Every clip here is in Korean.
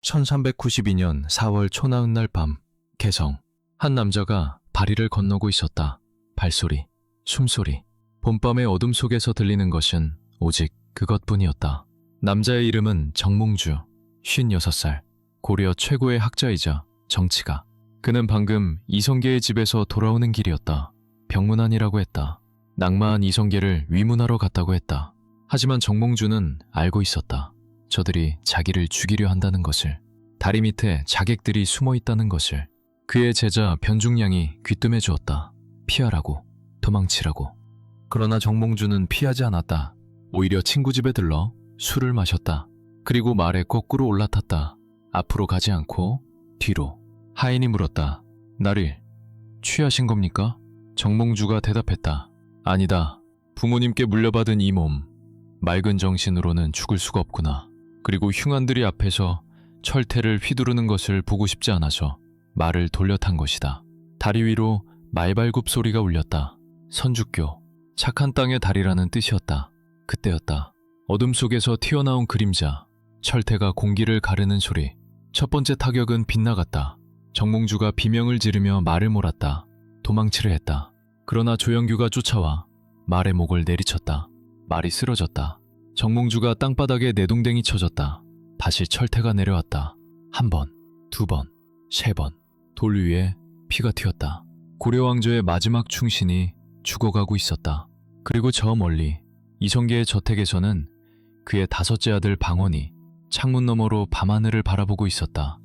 1392년 4월 초나은 날 밤, 개성. 한 남자가 다리를 건너고 있었다. 발소리, 숨소리. 봄밤의 어둠 속에서 들리는 것은 오직 그것뿐이었다. 남자의 이름은 정몽주, 56살. 고려 최고의 학자이자 정치가. 그는 방금 이성계의 집에서 돌아오는 길이었다. 병문안이라고 했다. 낙마한 이성계를 위문하러 갔다고 했다. 하지만 정몽주는 알고 있었다. 저들이 자기를 죽이려 한다는 것을, 다리 밑에 자객들이 숨어 있다는 것을. 그의 제자 변중량이 귀뜸해 주었다. 피하라고, 도망치라고. 그러나 정몽주는 피하지 않았다. 오히려 친구 집에 들러 술을 마셨다. 그리고 말에 거꾸로 올라탔다. 앞으로 가지 않고 뒤로. 하인이 물었다. 나를 취하신 겁니까? 정몽주가 대답했다. 아니다. 부모님께 물려받은 이 몸, 맑은 정신으로는 죽을 수가 없구나. 그리고 흉한들이 앞에서 철퇴를 휘두르는 것을 보고 싶지 않아서 말을 돌려탄 것이다. 다리 위로 말발굽 소리가 울렸다. 선주교, 착한 땅의 다리라는 뜻이었다. 그때였다. 어둠 속에서 튀어나온 그림자, 철퇴가 공기를 가르는 소리. 첫 번째 타격은 빗나갔다. 정몽주가 비명을 지르며 말을 몰았다. 도망치려 했다. 그러나 조영규가 쫓아와 말의 목을 내리쳤다. 말이 쓰러졌다. 정몽주가 땅바닥에 내동댕이 쳐졌다. 다시 철퇴가 내려왔다. 한 번, 두 번, 세 번. 돌 위에 피가 튀었다. 고려왕조의 마지막 충신이 죽어가고 있었다. 그리고 저 멀리 이성계의 저택에서는 그의 다섯째 아들 방원이 창문 너머로 밤하늘을 바라보고 있었다.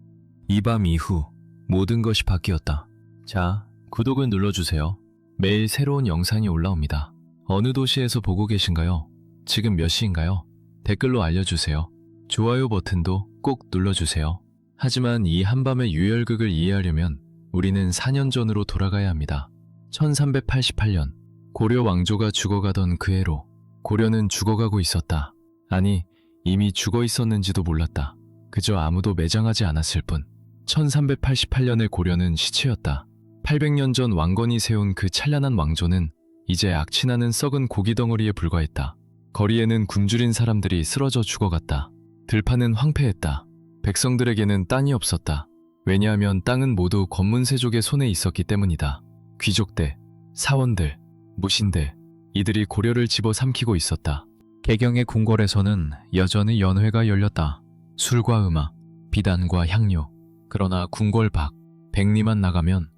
이 밤 이후 모든 것이 바뀌었다. 자, 구독을 눌러주세요. 매일 새로운 영상이 올라옵니다. 어느 도시에서 보고 계신가요? 지금 몇 시인가요? 댓글로 알려주세요. 좋아요 버튼도 꼭 눌러주세요. 하지만 이 한밤의 유혈극을 이해하려면 우리는 4년 전으로 돌아가야 합니다. 1388년, 고려 왕조가 죽어가던 그 해로 고려는 죽어가고 있었다. 아니, 이미 죽어 있었는지도 몰랐다. 그저 아무도 매장하지 않았을 뿐. 1388년의 고려는 시체였다. 800년 전 왕건이 세운 그 찬란한 왕조는 이제 악취나는 썩은 고기 덩어리에 불과했다. 거리에는 굶주린 사람들이 쓰러져 죽어갔다. 들판은 황폐했다. 백성들에게는 땅이 없었다. 왜냐하면 땅은 모두 권문세족의 손에 있었기 때문이다. 귀족들, 사원들, 무신들, 이들이 고려를 집어삼키고 있었다. 개경의 궁궐에서는 여전히 연회가 열렸다. 술과 음악, 비단과 향료. 그러나 궁궐 밖, 백리만 나가면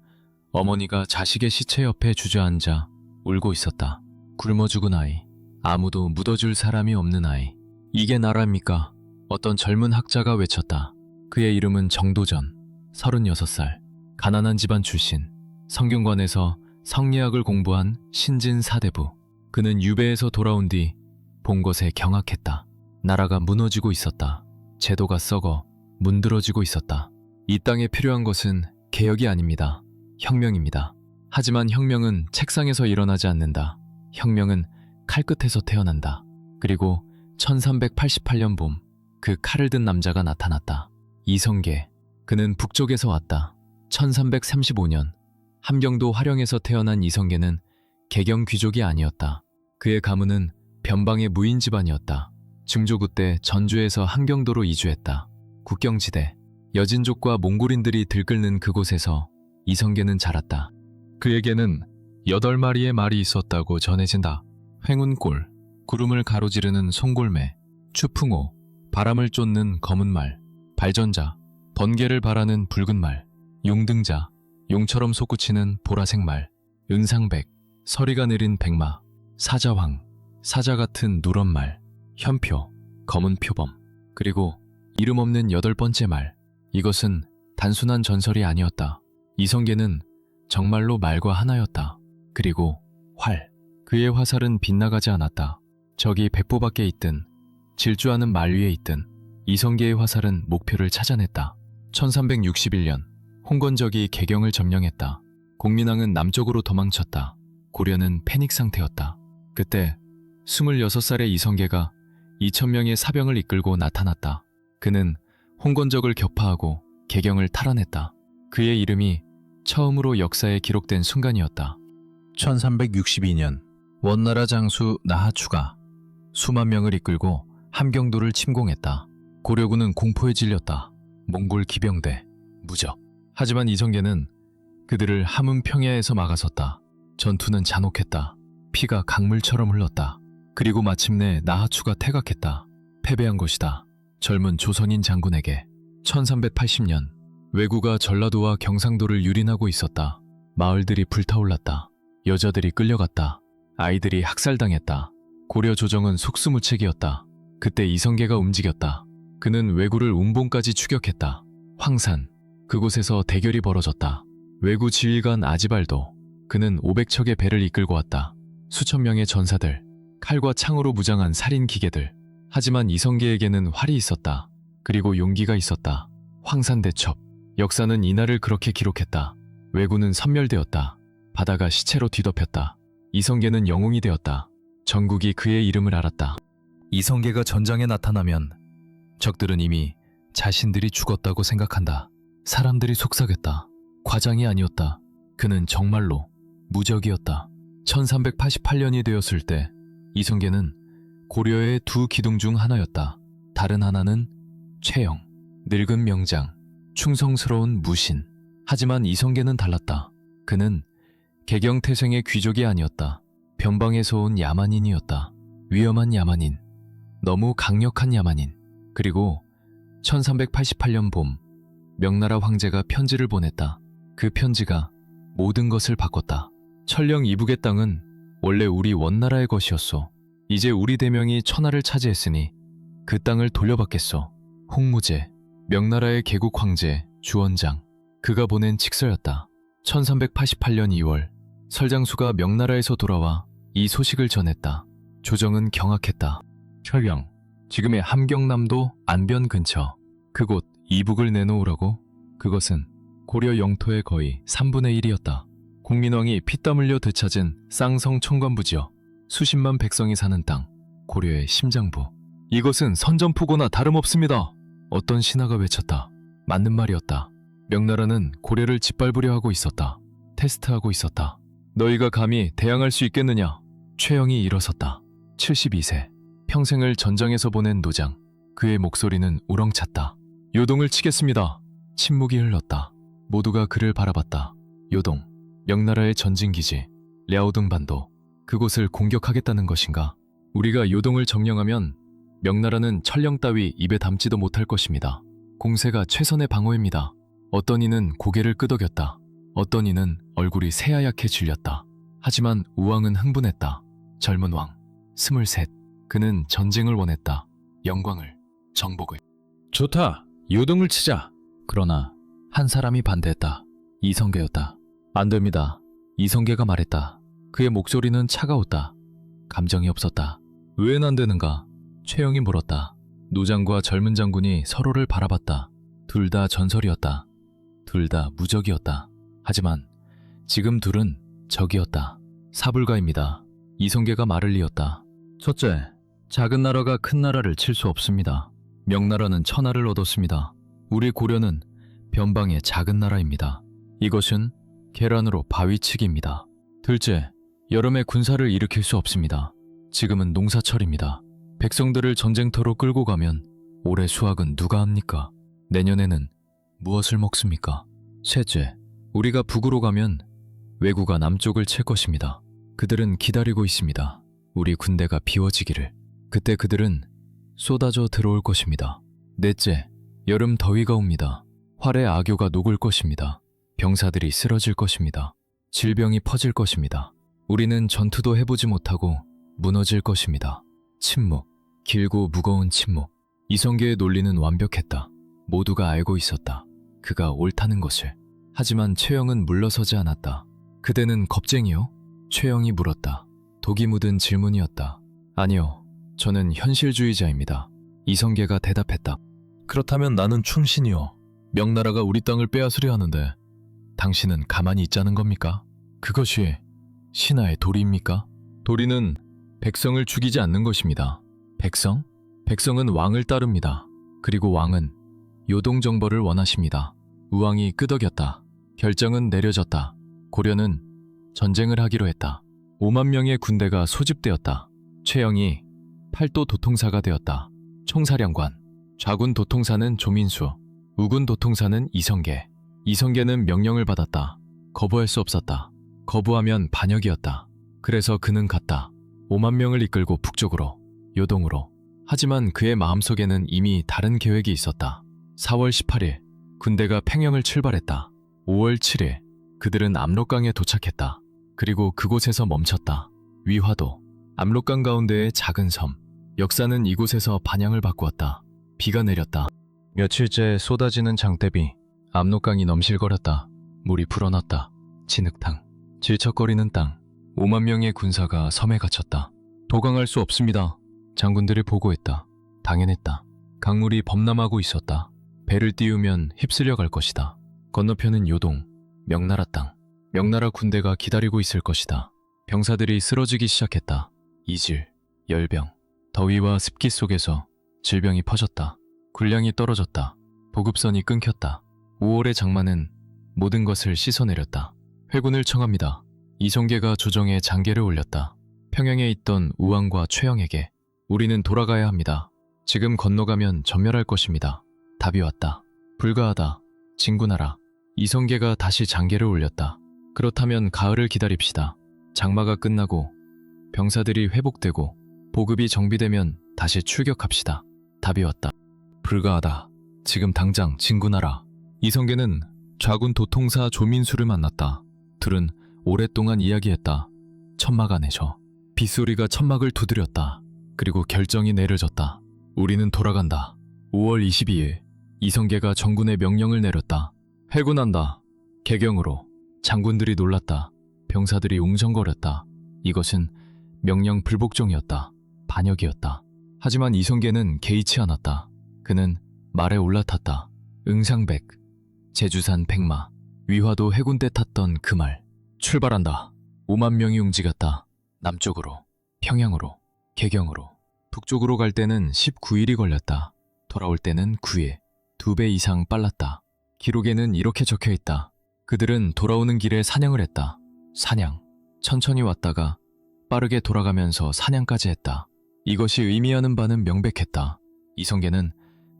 어머니가 자식의 시체 옆에 주저앉아 울고 있었다. 굶어 죽은 아이, 아무도 묻어줄 사람이 없는 아이. 이게 나라입니까? 어떤 젊은 학자가 외쳤다. 그의 이름은 정도전, 36살, 가난한 집안 출신, 성균관에서 성리학을 공부한 신진 사대부. 그는 유배에서 돌아온 뒤 본 것에 경악했다. 나라가 무너지고 있었다. 제도가 썩어 문드러지고 있었다. 이 땅에 필요한 것은 개혁이 아닙니다. 혁명입니다. 하지만 혁명은 책상에서 일어나지 않는다. 혁명은 칼끝에서 태어난다. 그리고 1388년 봄, 그 칼을 든 남자가 나타났다. 이성계. 그는 북쪽에서 왔다. 1335년, 함경도 화령에서 태어난 이성계는 개경 귀족이 아니었다. 그의 가문은 변방의 무인 집안이었다. 증조부 때 전주에서 함경도로 이주했다. 국경지대, 여진족과 몽골인들이 들끓는 그곳에서 이성계는 자랐다. 그에게는 8마리의 말이 있었다고 전해진다. 횡운골, 구름을 가로지르는 송골매, 추풍호, 바람을 쫓는 검은 말, 발전자, 번개를 바라는 붉은 말, 용등자, 용처럼 솟구치는 보라색 말, 은상백, 서리가 내린 백마, 사자황, 사자 같은 누런 말, 현표, 검은 표범, 그리고 이름 없는 8번째 말. 이것은 단순한 전설이 아니었다. 이성계는 정말로 말과 하나였다. 그리고 활. 그의 화살은 빗나가지 않았다. 적이 백보 밖에 있든 질주하는 말 위에 있든 이성계의 화살은 목표를 찾아냈다. 1361년, 홍건적이 개경을 점령했다. 공민왕은 남쪽으로 도망쳤다. 고려는 패닉 상태였다. 그때 26살의 이성계가 2000명의 사병을 이끌고 나타났다. 그는 홍건적을 격파하고 개경을 탈환했다. 그의 이름이 처음으로 역사에 기록된 순간이었다. 1362년, 원나라 장수 나하추가 수만 명을 이끌고 함경도를 침공했다. 고려군은 공포에 질렸다. 몽골 기병대, 무적. 하지만 이성계는 그들을 함흥 평야에서 막아섰다. 전투는 잔혹했다. 피가 강물처럼 흘렀다. 그리고 마침내 나하추가 퇴각했다. 패배한 것이다. 젊은 조선인 장군에게. 1380년 왜구가 전라도와 경상도를 유린하고 있었다. 마을들이 불타올랐다. 여자들이 끌려갔다. 아이들이 학살당했다. 고려 조정은 속수무책이었다. 그때 이성계가 움직였다. 그는 왜구를 운봉까지 추격했다. 황산, 그곳에서 대결이 벌어졌다. 왜구 지휘관 아지발도, 그는 500척의 배를 이끌고 왔다. 수천 명의 전사들, 칼과 창으로 무장한 살인 기계들. 하지만 이성계에게는 활이 있었다. 그리고 용기가 있었다. 황산대첩. 역사는 이날을 그렇게 기록했다. 왜구는 섬멸되었다. 바다가 시체로 뒤덮였다. 이성계는 영웅이 되었다. 전국이 그의 이름을 알았다. 이성계가 전장에 나타나면 적들은 이미 자신들이 죽었다고 생각한다. 사람들이 속삭였다. 과장이 아니었다. 그는 정말로 무적이었다. 1388년이 되었을 때 이성계는 고려의 두 기둥 중 하나였다. 다른 하나는 최영, 늙은 명장, 충성스러운 무신. 하지만 이성계는 달랐다. 그는 개경태생의 귀족이 아니었다. 변방에서 온 야만인이었다. 위험한 야만인, 너무 강력한 야만인. 그리고 1388년 봄, 명나라 황제가 편지를 보냈다. 그 편지가 모든 것을 바꿨다. 천령 이북의 땅은 원래 우리 원나라의 것이었소. 이제 우리 대명이 천하를 차지했으니 그 땅을 돌려받겠소. 홍무제, 명나라의 개국 황제 주원장, 그가 보낸 칙서였다. 1388년 2월, 설장수가 명나라에서 돌아와 이 소식을 전했다. 조정은 경악했다. 철령, 지금의 함경남도 안변 근처, 그곳 이북을 내놓으라고? 그것은 고려 영토의 거의 3분의 1이었다. 공민왕이 피땀 흘려 되찾은 쌍성 청관부지여 수십만 백성이 사는 땅, 고려의 심장부. 이것은 선전포고나 다름없습니다. 어떤 신하가 외쳤다. 맞는 말이었다. 명나라는 고려를 짓밟으려 하고 있었다. 테스트하고 있었다. 너희가 감히 대항할 수 있겠느냐? 최영이 일어섰다. 72세, 평생을 전장에서 보낸 노장. 그의 목소리는 우렁찼다. 요동을 치겠습니다. 침묵이 흘렀다. 모두가 그를 바라봤다. 요동, 명나라의 전진기지, 랴오둥 반도. 그곳을 공격하겠다는 것인가? 우리가 요동을 점령하면 명나라는 천령 따위 입에 담지도 못할 것입니다. 공세가 최선의 방어입니다. 어떤 이는 고개를 끄덕였다. 어떤 이는 얼굴이 새하얗게 질렸다. 하지만 우왕은 흥분했다. 젊은 왕, 23. 그는 전쟁을 원했다. 영광을, 정복을. 좋다. 요동을 치자. 그러나 한 사람이 반대했다. 이성계였다. 안 됩니다. 이성계가 말했다. 그의 목소리는 차가웠다. 감정이 없었다. 왜 안 되는가? 최영이 물었다. 노장과 젊은 장군이 서로를 바라봤다. 둘 다 전설이었다. 둘 다 무적이었다. 하지만 지금 둘은 적이었다. 사불가입니다. 이성계가 말을 이었다. 첫째, 작은 나라가 큰 나라를 칠 수 없습니다. 명나라는 천하를 얻었습니다. 우리 고려는 변방의 작은 나라입니다. 이것은 계란으로 바위치기입니다. 둘째, 여름에 군사를 일으킬 수 없습니다. 지금은 농사철입니다. 백성들을 전쟁터로 끌고 가면 올해 수확은 누가 합니까? 내년에는 무엇을 먹습니까? 셋째, 우리가 북으로 가면 왜구가 남쪽을 칠 것입니다. 그들은 기다리고 있습니다. 우리 군대가 비워지기를. 그때 그들은 쏟아져 들어올 것입니다. 넷째, 여름 더위가 옵니다. 활의 악교가 녹을 것입니다. 병사들이 쓰러질 것입니다. 질병이 퍼질 것입니다. 우리는 전투도 해보지 못하고 무너질 것입니다. 침묵, 길고 무거운 침묵. 이성계의 논리는 완벽했다. 모두가 알고 있었다. 그가 옳다는 것을. 하지만 최영은 물러서지 않았다. 그대는 겁쟁이요? 최영이 물었다. 독이 묻은 질문이었다. 아니요, 저는 현실주의자입니다. 이성계가 대답했다. 그렇다면 나는 충신이요. 명나라가 우리 땅을 빼앗으려 하는데 당신은 가만히 있자는 겁니까? 그것이 신하의 도리입니까? 도리는 백성을 죽이지 않는 것입니다. 백성? 백성은 왕을 따릅니다. 그리고 왕은 요동정벌을 원하십니다. 우왕이 끄덕였다. 결정은 내려졌다. 고려는 전쟁을 하기로 했다. 5만 명의 군대가 소집되었다. 최영이 팔도 도통사가 되었다. 총사령관, 좌군 도통사는 조민수, 우군 도통사는 이성계. 이성계는 명령을 받았다. 거부할 수 없었다. 거부하면 반역이었다. 그래서 그는 갔다. 5만 명을 이끌고 북쪽으로, 요동으로. 하지만 그의 마음속에는 이미 다른 계획이 있었다. 4월 18일 군대가 평양을 출발했다. 5월 7일 그들은 압록강에 도착했다. 그리고 그곳에서 멈췄다. 위화도, 압록강 가운데의 작은 섬. 역사는 이곳에서 방향을 바꾸었다. 비가 내렸다. 며칠째 쏟아지는 장대비. 압록강이 넘실거렸다. 물이 불어났다. 진흙탕, 질척거리는 땅. 5만 명의 군사가 섬에 갇혔다. 도강할 수 없습니다. 장군들이 보고했다. 당연했다. 강물이 범람하고 있었다. 배를 띄우면 휩쓸려 갈 것이다. 건너편은 요동, 명나라 땅. 명나라 군대가 기다리고 있을 것이다. 병사들이 쓰러지기 시작했다. 이질, 열병, 더위와 습기 속에서 질병이 퍼졌다. 군량이 떨어졌다. 보급선이 끊겼다. 5월의 장마는 모든 것을 씻어내렸다. 회군을 청합니다. 이성계가 조정에 장계를 올렸다. 평양에 있던 우왕과 최영에게 우리는 돌아가야 합니다. 지금 건너가면 전멸할 것입니다. 답이 왔다. 불가하다. 진군하라. 이성계가 다시 장계를 올렸다. 그렇다면 가을을 기다립시다. 장마가 끝나고 병사들이 회복되고 보급이 정비되면 다시 출격합시다. 답이 왔다. 불가하다. 지금 당장 진군하라. 이성계는 좌군 도통사 조민수를 만났다. 둘은 오랫동안 이야기했다. 천막 안에서 빗소리가 천막을 두드렸다. 그리고 결정이 내려졌다. 우리는 돌아간다. 5월 22일 이성계가 정군에 명령을 내렸다. 회군한다. 개경으로. 장군들이 놀랐다. 병사들이 웅성거렸다. 이것은 명령 불복종이었다. 반역이었다. 하지만 이성계는 개의치 않았다. 그는 말에 올라탔다. 응상백, 제주산 백마, 위화도 해군 때 탔던 그 말. 출발한다. 5만 명이 움직였다. 남쪽으로, 평양으로, 개경으로. 북쪽으로 갈 때는 19일이 걸렸다. 돌아올 때는 9일, 2배 이상 빨랐다. 기록에는 이렇게 적혀 있다. 그들은 돌아오는 길에 사냥을 했다. 사냥. 천천히 왔다가 빠르게 돌아가면서 사냥까지 했다. 이것이 의미하는 바는 명백했다. 이성계는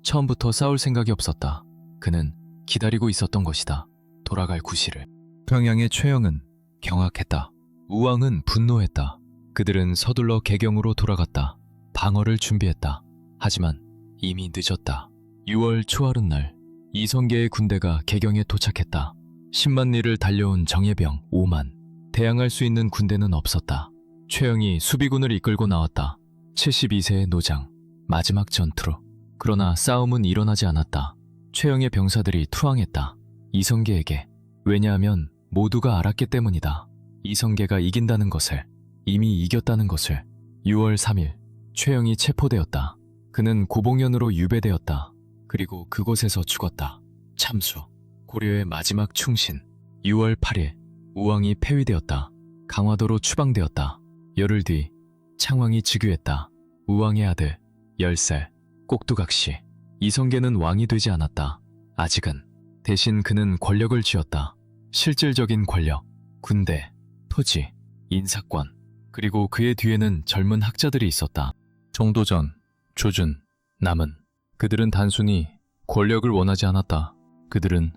처음부터 싸울 생각이 없었다. 그는 기다리고 있었던 것이다. 돌아갈 구실을. 평양의 최영은 경악했다. 우왕은 분노했다. 그들은 서둘러 개경으로 돌아갔다. 방어를 준비했다. 하지만 이미 늦었다. 6월 초하룻날 이성계의 군대가 개경에 도착했다. 10만 리를 달려온 정예병 5만. 대항할 수 있는 군대는 없었다. 최영이 수비군을 이끌고 나왔다. 72세의 노장. 마지막 전투로. 그러나 싸움은 일어나지 않았다. 최영의 병사들이 투항했다. 이성계에게. 왜냐하면 모두가 알았기 때문이다. 이성계가 이긴다는 것을, 이미 이겼다는 것을. 6월 3일 최영이 체포되었다. 그는 고봉현으로 유배되었다. 그리고 그곳에서 죽었다. 참수. 고려의 마지막 충신. 6월 8일 우왕이 폐위되었다. 강화도로 추방되었다. 열흘 뒤 창왕이 즉위했다. 우왕의 아들 10살 꼭두각시. 이성계는 왕이 되지 않았다. 아직은. 대신 그는 권력을 쥐었다. 실질적인 권력, 군대, 토지, 인사권. 그리고 그의 뒤에는 젊은 학자들이 있었다. 정도전, 조준, 남은. 그들은 단순히 권력을 원하지 않았다. 그들은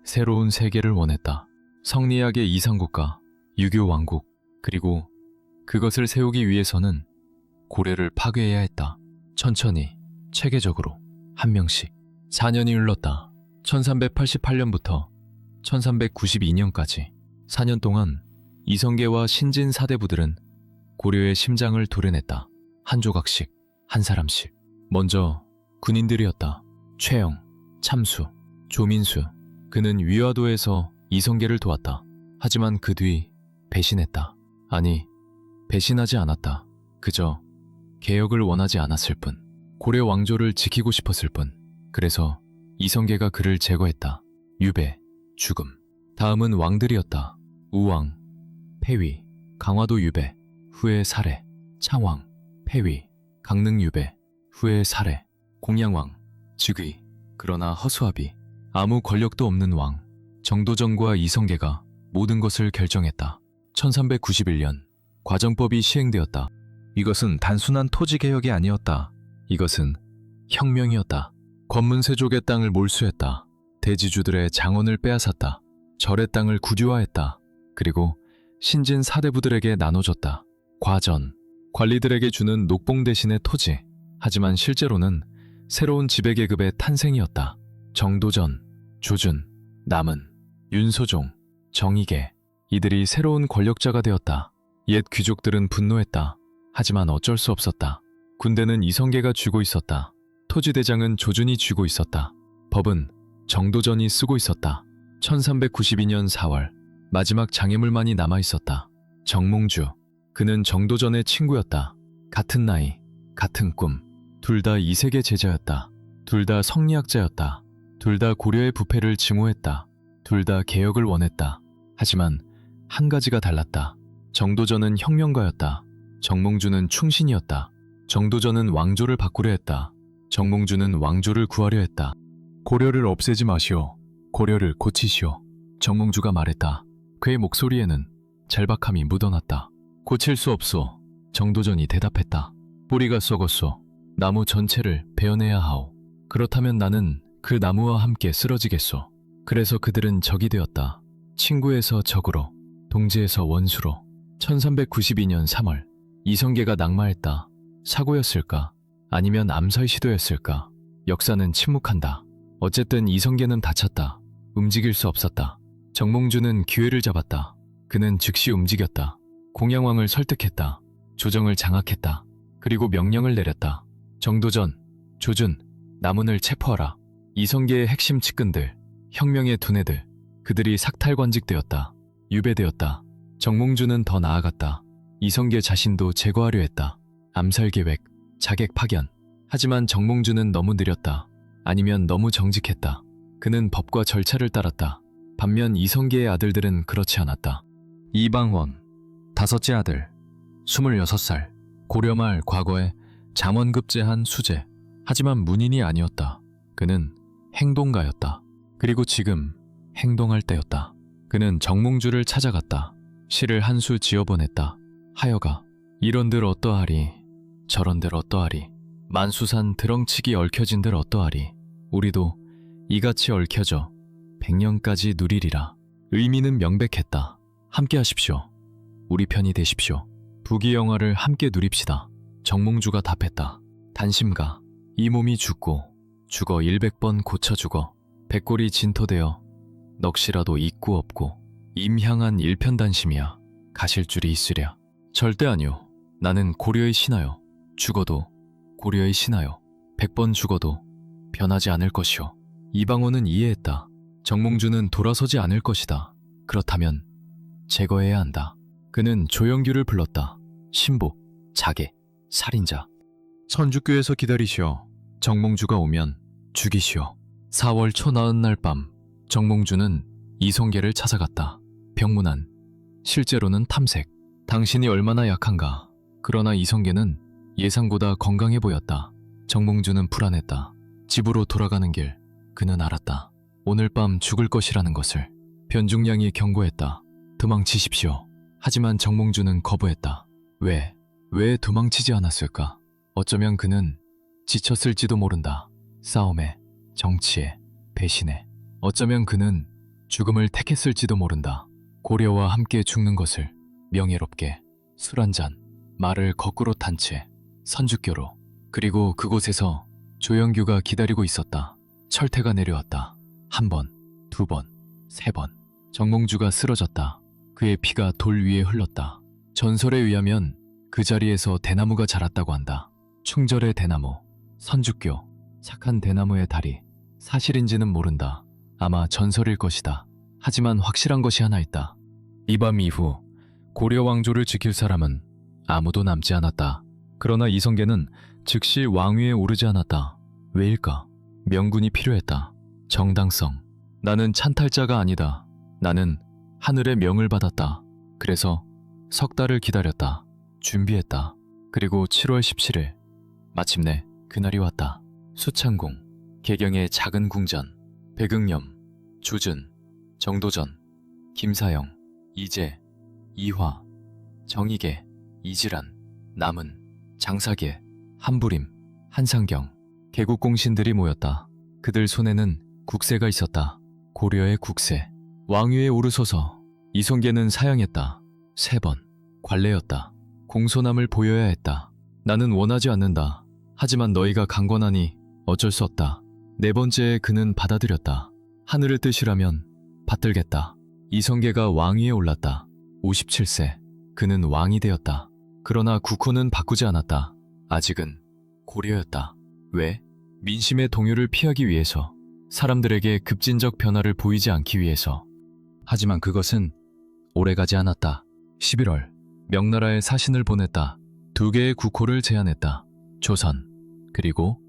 새로운 세계를 원했다. 성리학의 이상국가, 유교 왕국. 그리고 그것을 세우기 위해서는 고려를 파괴해야 했다. 천천히, 체계적으로, 한 명씩. 4년이 흘렀다. 1388년부터 1392년까지 4년 동안 이성계와 신진 사대부들은 고려의 심장을 도려냈다. 한 조각씩, 한 사람씩. 먼저 군인들이었다. 최영, 참수, 조민수. 그는 위화도에서 이성계를 도왔다. 하지만 그 뒤 배신했다. 아니, 배신하지 않았다. 그저 개혁을 원하지 않았을 뿐. 고려 왕조를 지키고 싶었을 뿐. 그래서 이성계가 그를 제거했다. 유배, 죽음. 다음은 왕들이었다. 우왕, 폐위, 강화도 유배, 후에 살해. 창왕, 폐위, 강릉 유배, 후에 살해. 공양왕, 즉위. 그러나 허수아비. 아무 권력도 없는 왕. 정도전과 이성계가 모든 것을 결정했다. 1391년 과정법이 시행되었다. 이것은 단순한 토지 개혁이 아니었다. 이것은 혁명이었다. 권문세족의 땅을 몰수했다. 대지주들의 장원을 빼앗았다. 절의 땅을 국유화했다. 그리고 신진 사대부들에게 나눠줬다. 과전, 관리들에게 주는 녹봉 대신의 토지. 하지만 실제로는 새로운 지배계급의 탄생이었다. 정도전, 조준, 남은, 윤소종, 정의계, 이들이 새로운 권력자가 되었다. 옛 귀족들은 분노했다. 하지만 어쩔 수 없었다. 군대는 이성계가 쥐고 있었다. 토지대장은 조준이 쥐고 있었다. 법은 정도전이 쓰고 있었다. 1392년 4월 마지막 장애물만이 남아있었다. 정몽주, 그는 정도전의 친구였다. 같은 나이, 같은 꿈, 둘 다 이색의 제자였다. 둘 다 성리학자였다. 둘 다 고려의 부패를 증오했다. 둘 다 개혁을 원했다. 하지만 한 가지가 달랐다. 정도전은 혁명가였다. 정몽주는 충신이었다. 정도전은 왕조를 바꾸려 했다. 정몽주는 왕조를 구하려 했다. 고려를 없애지 마시오. 고려를 고치시오. 정몽주가 말했다. 그의 목소리에는 절박함이 묻어났다. 고칠 수 없소. 정도전이 대답했다. 뿌리가 썩었소. 나무 전체를 베어내야 하오. 그렇다면 나는 그 나무와 함께 쓰러지겠소. 그래서 그들은 적이 되었다. 친구에서 적으로, 동지에서 원수로. 1392년 3월 이성계가 낙마했다. 사고였을까? 아니면 암살 시도였을까? 역사는 침묵한다. 어쨌든 이성계는 다쳤다. 움직일 수 없었다. 정몽주는 기회를 잡았다. 그는 즉시 움직였다. 공양왕을 설득했다. 조정을 장악했다. 그리고 명령을 내렸다. 정도전, 조준, 남은을 체포하라. 이성계의 핵심 측근들, 혁명의 두뇌들, 그들이 삭탈관직되었다. 유배되었다. 정몽주는 더 나아갔다. 이성계 자신도 제거하려 했다. 암살 계획, 자객 파견. 하지만 정몽주는 너무 느렸다. 아니면 너무 정직했다. 그는 법과 절차를 따랐다. 반면 이성계의 아들들은 그렇지 않았다. 이방원, 다섯째 아들, 26살, 고려 말 과거에 장원급제한 수재. 하지만 문인이 아니었다. 그는 행동가였다. 그리고 지금 행동할 때였다. 그는 정몽주를 찾아갔다. 시를 한 수 지어보냈다. 하여가, 이런들 어떠하리, 저런들 어떠하리, 만수산 드렁치기 얽혀진들 어떠하리, 우리도 이같이 얽혀져 100년까지 누리리라. 의미는 명백했다. 함께 하십시오. 우리 편이 되십시오. 부귀영화를 함께 누립시다. 정몽주가 답했다. 단심가, 이 몸이 죽고 죽어 100번 고쳐 죽어 백골이 진토되어 넋이라도 있고 없고 임향한 일편단심이야. 가실 줄이 있으랴. 절대 아니오. 나는 고려의 신하여. 죽어도 고려의 신하여. 100번 죽어도 변하지 않을 것이오. 이방원은 이해했다. 정몽주는 돌아서지 않을 것이다. 그렇다면 제거해야 한다. 그는 조영규를 불렀다. 신복, 자객, 살인자. 선주교에서 기다리시오. 정몽주가 오면 죽이시오. 4월 초 나은 날 밤 정몽주는 이성계를 찾아갔다. 병문안, 실제로는 탐색. 당신이 얼마나 약한가. 그러나 이성계는 예상보다 건강해 보였다. 정몽주는 불안했다. 집으로 돌아가는 길, 그는 알았다. 오늘 밤 죽을 것이라는 것을. 변중량이 경고했다. 도망치십시오. 하지만 정몽주는 거부했다. 왜 도망치지 않았을까? 어쩌면 그는 지쳤을지도 모른다. 싸움에, 정치에, 배신에. 어쩌면 그는 죽음을 택했을지도 모른다. 고려와 함께 죽는 것을 명예롭게. 술 한 잔, 말을 거꾸로 탄 채 선주교로. 그리고 그곳에서 조영규가 기다리고 있었다. 철퇴가 내려왔다. 한 번, 두 번, 세 번. 정몽주가 쓰러졌다. 그의 피가 돌 위에 흘렀다. 전설에 의하면 그 자리에서 대나무가 자랐다고 한다. 충절의 대나무, 선주교, 착한 대나무의 다리. 사실인지는 모른다. 아마 전설일 것이다. 하지만 확실한 것이 하나 있다. 이 밤 이후 고려 왕조를 지킬 사람은 아무도 남지 않았다. 그러나 이성계는 즉시 왕위에 오르지 않았다. 왜일까? 명분이 필요했다. 정당성. 나는 찬탈자가 아니다. 나는 하늘의 명을 받았다. 그래서 석 달을 기다렸다. 준비했다. 그리고 7월 17일 마침내 그날이 왔다. 수창궁, 개경의 작은 궁전. 백응염, 조준, 정도전, 김사영, 이재, 이화, 정의계, 이지란, 남은, 장사계, 한부림, 한상경. 개국공신들이 모였다. 그들 손에는 국세가 있었다. 고려의 국세. 왕위에 오르서서 이성계는 사양했다. 3번. 관례였다. 공손함을 보여야 했다. 나는 원하지 않는다. 하지만 너희가 강권하니 어쩔 수 없다. 4번째에 그는 받아들였다. 하늘의 뜻이라면 받들겠다. 이성계가 왕위에 올랐다. 57세. 그는 왕이 되었다. 그러나 국호는 바꾸지 않았다. 아직은 고려였다. 왜? 민심의 동요를 피하기 위해서. 사람들에게 급진적 변화를 보이지 않기 위해서. 하지만 그것은 오래가지 않았다. 11월. 명나라에 사신을 보냈다. 2개의 국호를 제안했다. 조선, 그리고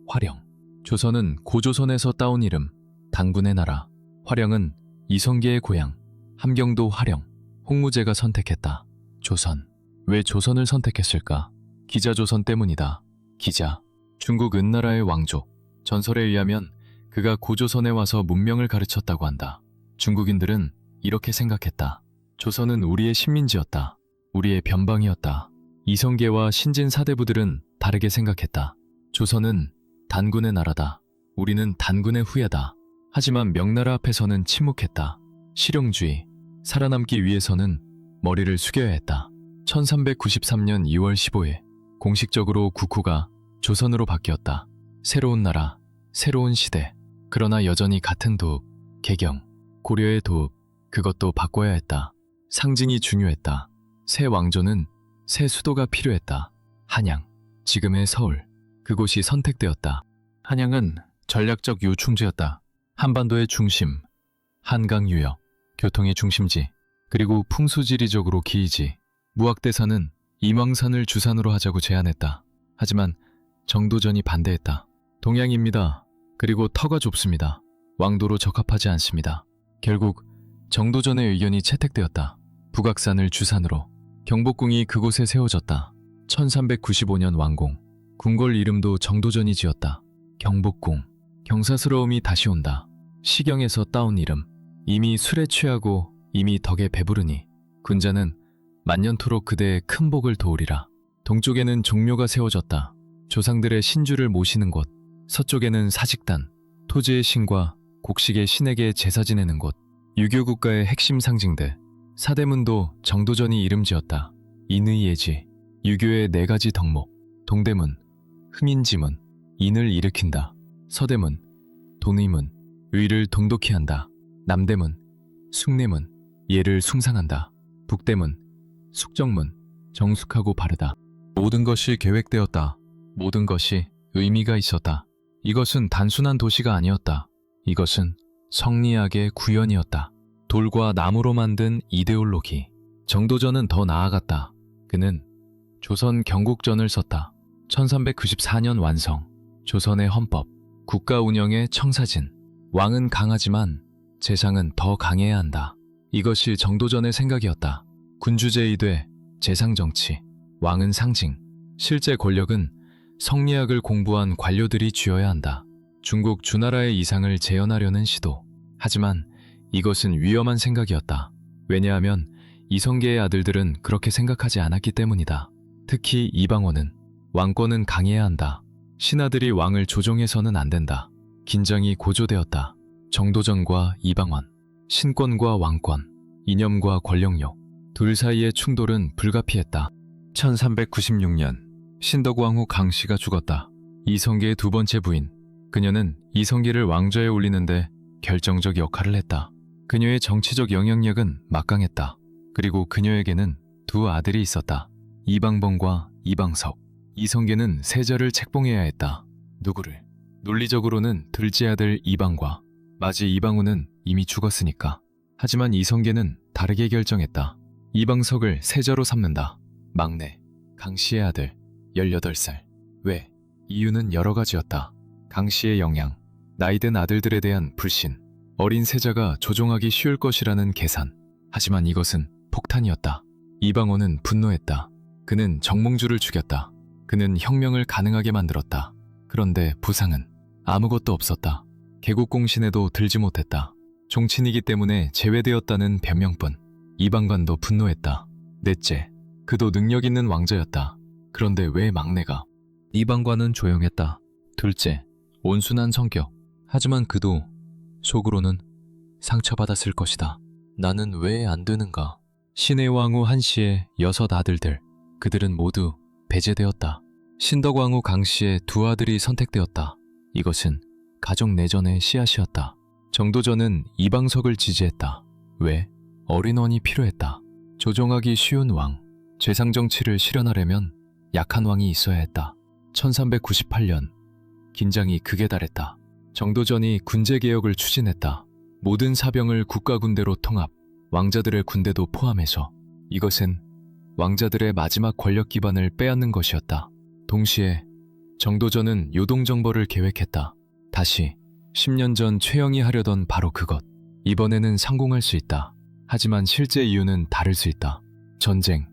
화령. 조선은 고조선에서 따온 이름, 단군의 나라. 화령은 이성계의 고향, 함경도 화령. 홍무제가 선택했다. 조선. 왜 조선을 선택했을까? 기자조선 때문이다. 기자. 중국 은나라의 왕족. 전설에 의하면 그가 고조선에 와서 문명을 가르쳤다고 한다. 중국인들은 이렇게 생각했다. 조선은 우리의 식민지였다. 우리의 변방이었다. 이성계와 신진 사대부들은 다르게 생각했다. 조선은 단군의 나라다. 우리는 단군의 후예다. 하지만 명나라 앞에서는 침묵했다. 실용주의. 살아남기 위해서는 머리를 숙여야 했다. 1393년 2월 15일 공식적으로 국호가 조선으로 바뀌었다. 새로운 나라, 새로운 시대. 그러나 여전히 같은 도읍, 개경. 고려의 도읍, 그것도 바꿔야 했다. 상징이 중요했다. 새 왕조는 새 수도가 필요했다. 한양, 지금의 서울. 그곳이 선택되었다. 한양은 전략적 요충지였다. 한반도의 중심, 한강 유역, 교통의 중심지, 그리고 풍수지리적으로 기이지. 무학대사는 임왕산을 주산으로 하자고 제안했다. 하지만 정도전이 반대했다. 동양입니다. 그리고 터가 좁습니다. 왕도로 적합하지 않습니다. 결국 정도전의 의견이 채택되었다. 북악산을 주산으로. 경복궁이 그곳에 세워졌다. 1395년 완공. 궁궐 이름도 정도전이 지었다. 경복궁. 경사스러움이 다시 온다. 시경에서 따온 이름. 이미 술에 취하고 이미 덕에 배부르니 군자는 만년토록 그대의 큰 복을 도우리라. 동쪽에는 종묘가 세워졌다. 조상들의 신주를 모시는 곳. 서쪽에는 사직단, 토지의 신과 곡식의 신에게 제사 지내는 곳. 유교 국가의 핵심 상징들. 사대문도 정도전이 이름 지었다. 인의예지. 유교의 4가지 덕목. 동대문, 흥인지문, 인을 일으킨다. 서대문, 돈의문, 의를 돈독히 한다. 남대문, 숭례문, 예를 숭상한다. 북대문, 숙정문, 정숙하고 바르다. 모든 것이 계획되었다. 모든 것이 의미가 있었다. 이것은 단순한 도시가 아니었다. 이것은 성리학의 구현이었다. 돌과 나무로 만든 이데올로기. 정도전은 더 나아갔다. 그는 조선 경국전을 썼다. 1394년 완성. 조선의 헌법, 국가 운영의 청사진. 왕은 강하지만 재상은 더 강해야 한다. 이것이 정도전의 생각이었다. 군주제의돼 재상정치, 왕은 상징, 실제 권력은 성리학을 공부한 관료들이 쥐어야 한다. 중국 주나라의 이상을 재현하려는 시도. 하지만 이것은 위험한 생각이었다. 왜냐하면 이성계의 아들들은 그렇게 생각하지 않았기 때문이다. 특히 이방원은 왕권은 강해야 한다. 신하들이 왕을 조종해서는 안 된다. 긴장이 고조되었다. 정도전과 이방원, 신권과 왕권, 이념과 권력욕. 둘 사이의 충돌은 불가피했다. 1396년 신덕왕후 강씨가 죽었다. 이성계의 2번째 부인. 그녀는 이성계를 왕좌에 올리는데 결정적 역할을 했다. 그녀의 정치적 영향력은 막강했다. 그리고 그녀에게는 2 아들이 있었다. 이방번과 이방석. 이성계는 세자를 책봉해야 했다. 누구를? 논리적으로는 둘째 아들 이방과 맞이 이방우는 이미 죽었으니까. 하지만 이성계는 다르게 결정했다. 이방석을 세자로 삼는다. 막내, 강씨의 아들, 18살. 왜? 이유는 여러 가지였다. 강씨의 영향, 나이든 아들들에 대한 불신, 어린 세자가 조종하기 쉬울 것이라는 계산. 하지만 이것은 폭탄이었다. 이방원은 분노했다. 그는 정몽주를 죽였다. 그는 혁명을 가능하게 만들었다. 그런데 부상은 아무것도 없었다. 개국공신에도 들지 못했다. 종친이기 때문에 제외되었다는 변명뿐. 이방관도 분노했다. 넷째, 그도 능력 있는 왕자였다. 그런데 왜 막내가? 이방관은 조용했다. 둘째, 온순한 성격. 하지만 그도 속으로는 상처받았을 것이다. 나는 왜 안 되는가? 신의 왕후 한씨의 6 아들들, 그들은 모두 배제되었다. 신덕왕후 강씨의 2 아들이 선택되었다. 이것은 가족 내전의 씨앗이었다. 정도전은 이방석을 지지했다. 왜? 어린원이 필요했다. 조종하기 쉬운 왕, 재상정치를 실현하려면 약한 왕이 있어야 했다. 1398년, 긴장이 극에 달했다. 정도전이 군제개혁을 추진했다. 모든 사병을 국가군대로 통합, 왕자들의 군대도 포함해서. 이것은 왕자들의 마지막 권력 기반을 빼앗는 것이었다. 동시에 정도전은 요동정벌을 계획했다. 다시 10년 전 최영이 하려던 바로 그것. 이번에는 성공할 수 있다. 하지만 실제 이유는 다를 수 있다. 전쟁,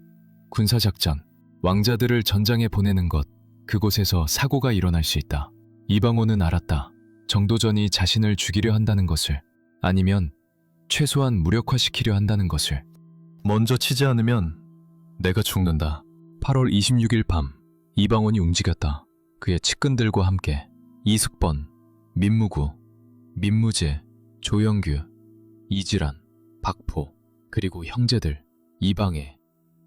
군사작전, 왕자들을 전장에 보내는 것, 그곳에서 사고가 일어날 수 있다. 이방원은 알았다. 정도전이 자신을 죽이려 한다는 것을, 아니면 최소한 무력화시키려 한다는 것을. 먼저 치지 않으면 내가 죽는다. 8월 26일 밤, 이방원이 움직였다. 그의 측근들과 함께 이숙번, 민무구, 민무제, 조영규, 이질환, 박포, 그리고 형제들, 이방애,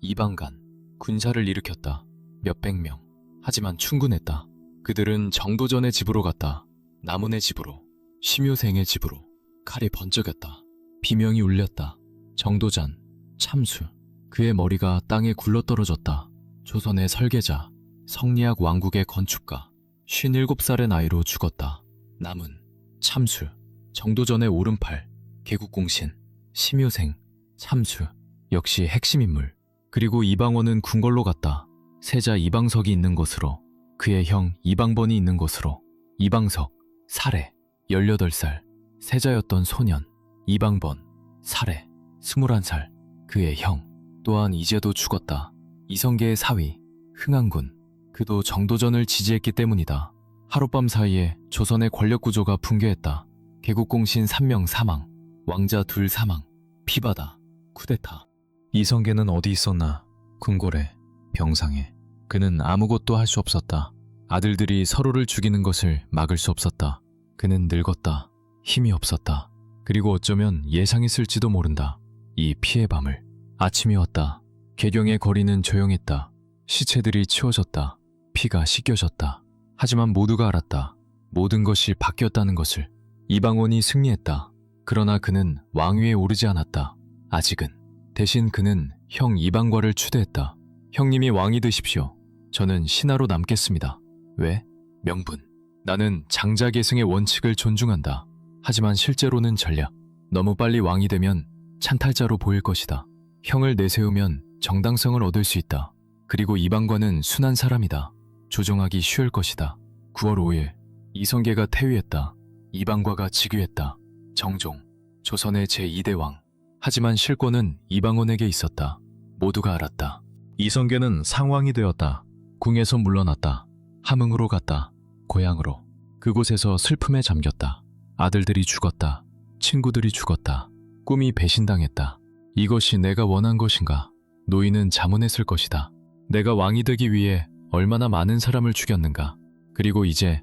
이방간, 군사를 일으켰다. 몇백 명. 하지만 충분했다. 그들은 정도전의 집으로 갔다. 남은의 집으로, 심효생의 집으로. 칼이 번쩍였다. 비명이 울렸다. 정도전, 참수. 그의 머리가 땅에 굴러떨어졌다. 조선의 설계자, 성리학 왕국의 건축가, 57살의 나이로 죽었다. 남은, 참수, 정도전의 오른팔, 개국공신, 심효생, 참수, 역시 핵심 인물. 그리고 이방원은 궁궐로 갔다. 세자 이방석이 있는 곳으로, 그의 형 이방번이 있는 곳으로. 이방석, 살해, 18살, 세자였던 소년. 이방번, 살해, 21살, 그의 형. 또한 이제도 죽었다. 이성계의 사위, 흥안군. 그도 정도전을 지지했기 때문이다. 하룻밤 사이에 조선의 권력 구조가 붕괴했다. 개국공신 3명 사망, 왕자 2 사망, 피바다, 쿠데타. 이성계는 어디 있었나? 궁궐에, 병상에. 그는 아무것도 할 수 없었다. 아들들이 서로를 죽이는 것을 막을 수 없었다. 그는 늙었다. 힘이 없었다. 그리고 어쩌면 예상했을지도 모른다. 이 피의 밤을. 아침이 왔다. 개경의 거리는 조용했다. 시체들이 치워졌다. 피가 씻겨졌다. 하지만 모두가 알았다. 모든 것이 바뀌었다는 것을. 이방원이 승리했다. 그러나 그는 왕위에 오르지 않았다. 아직은. 대신 그는 형 이방과를 추대했다. 형님이 왕이 되십시오. 저는 신하로 남겠습니다. 왜? 명분. 나는 장자계승의 원칙을 존중한다. 하지만 실제로는 전략. 너무 빨리 왕이 되면 찬탈자로 보일 것이다. 형을 내세우면 정당성을 얻을 수 있다. 그리고 이방과는 순한 사람이다. 조종하기 쉬울 것이다. 9월 5일 이성계가 퇴위했다. 이방과가 즉위했다. 정종, 조선의 제2대 왕. 하지만 실권은 이방원에게 있었다. 모두가 알았다. 이성계는 상왕이 되었다. 궁에서 물러났다. 함흥으로 갔다. 고향으로. 그곳에서 슬픔에 잠겼다. 아들들이 죽었다. 친구들이 죽었다. 꿈이 배신당했다. 이것이 내가 원한 것인가? 노인은 자문했을 것이다. 내가 왕이 되기 위해 얼마나 많은 사람을 죽였는가? 그리고 이제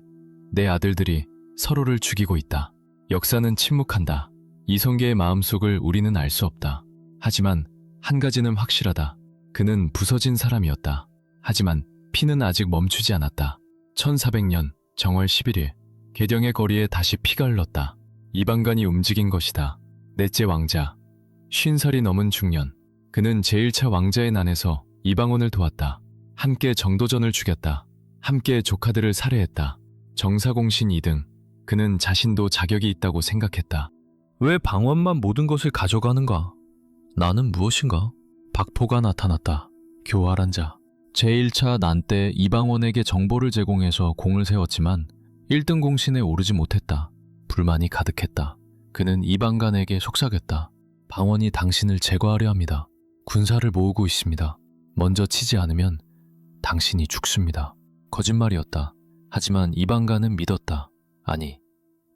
내 아들들이 서로를 죽이고 있다. 역사는 침묵한다. 이성계의 마음속을 우리는 알 수 없다. 하지만 한 가지는 확실하다. 그는 부서진 사람이었다. 하지만 피는 아직 멈추지 않았다. 1400년 정월 11일 개경의 거리에 다시 피가 흘렀다. 이방간이 움직인 것이다. 넷째 왕자, 50살이 넘은 중년. 그는 제1차 왕자의 난에서 이방원을 도왔다. 함께 정도전을 죽였다. 함께 조카들을 살해했다. 정사공신 2등. 그는 자신도 자격이 있다고 생각했다. 왜 방원만 모든 것을 가져가는가? 나는 무엇인가? 박포가 나타났다. 교활한 자. 제1차 난 때 이방원에게 정보를 제공해서 공을 세웠지만 1등 공신에 오르지 못했다. 불만이 가득했다. 그는 이방간에게 속삭였다. 방원이 당신을 제거하려 합니다. 군사를 모으고 있습니다. 먼저 치지 않으면 당신이 죽습니다. 거짓말이었다. 하지만 이방간은 믿었다. 아니,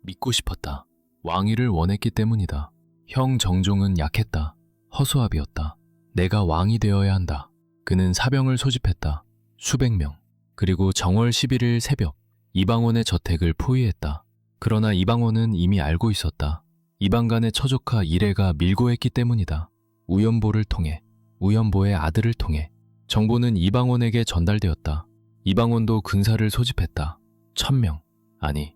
믿고 싶었다. 왕위를 원했기 때문이다. 형 정종은 약했다. 허수아비였다. 내가 왕이 되어야 한다. 그는 사병을 소집했다. 수백 명. 그리고 정월 11일 새벽 이방원의 저택을 포위했다. 그러나 이방원은 이미 알고 있었다. 이방간의 처조카 이래가 밀고 했기 때문이다. 우연보를 통해, 우연보의 아들을 통해 정보는 이방원에게 전달되었다. 이방원도 군사를 소집했다. 1000명, 아니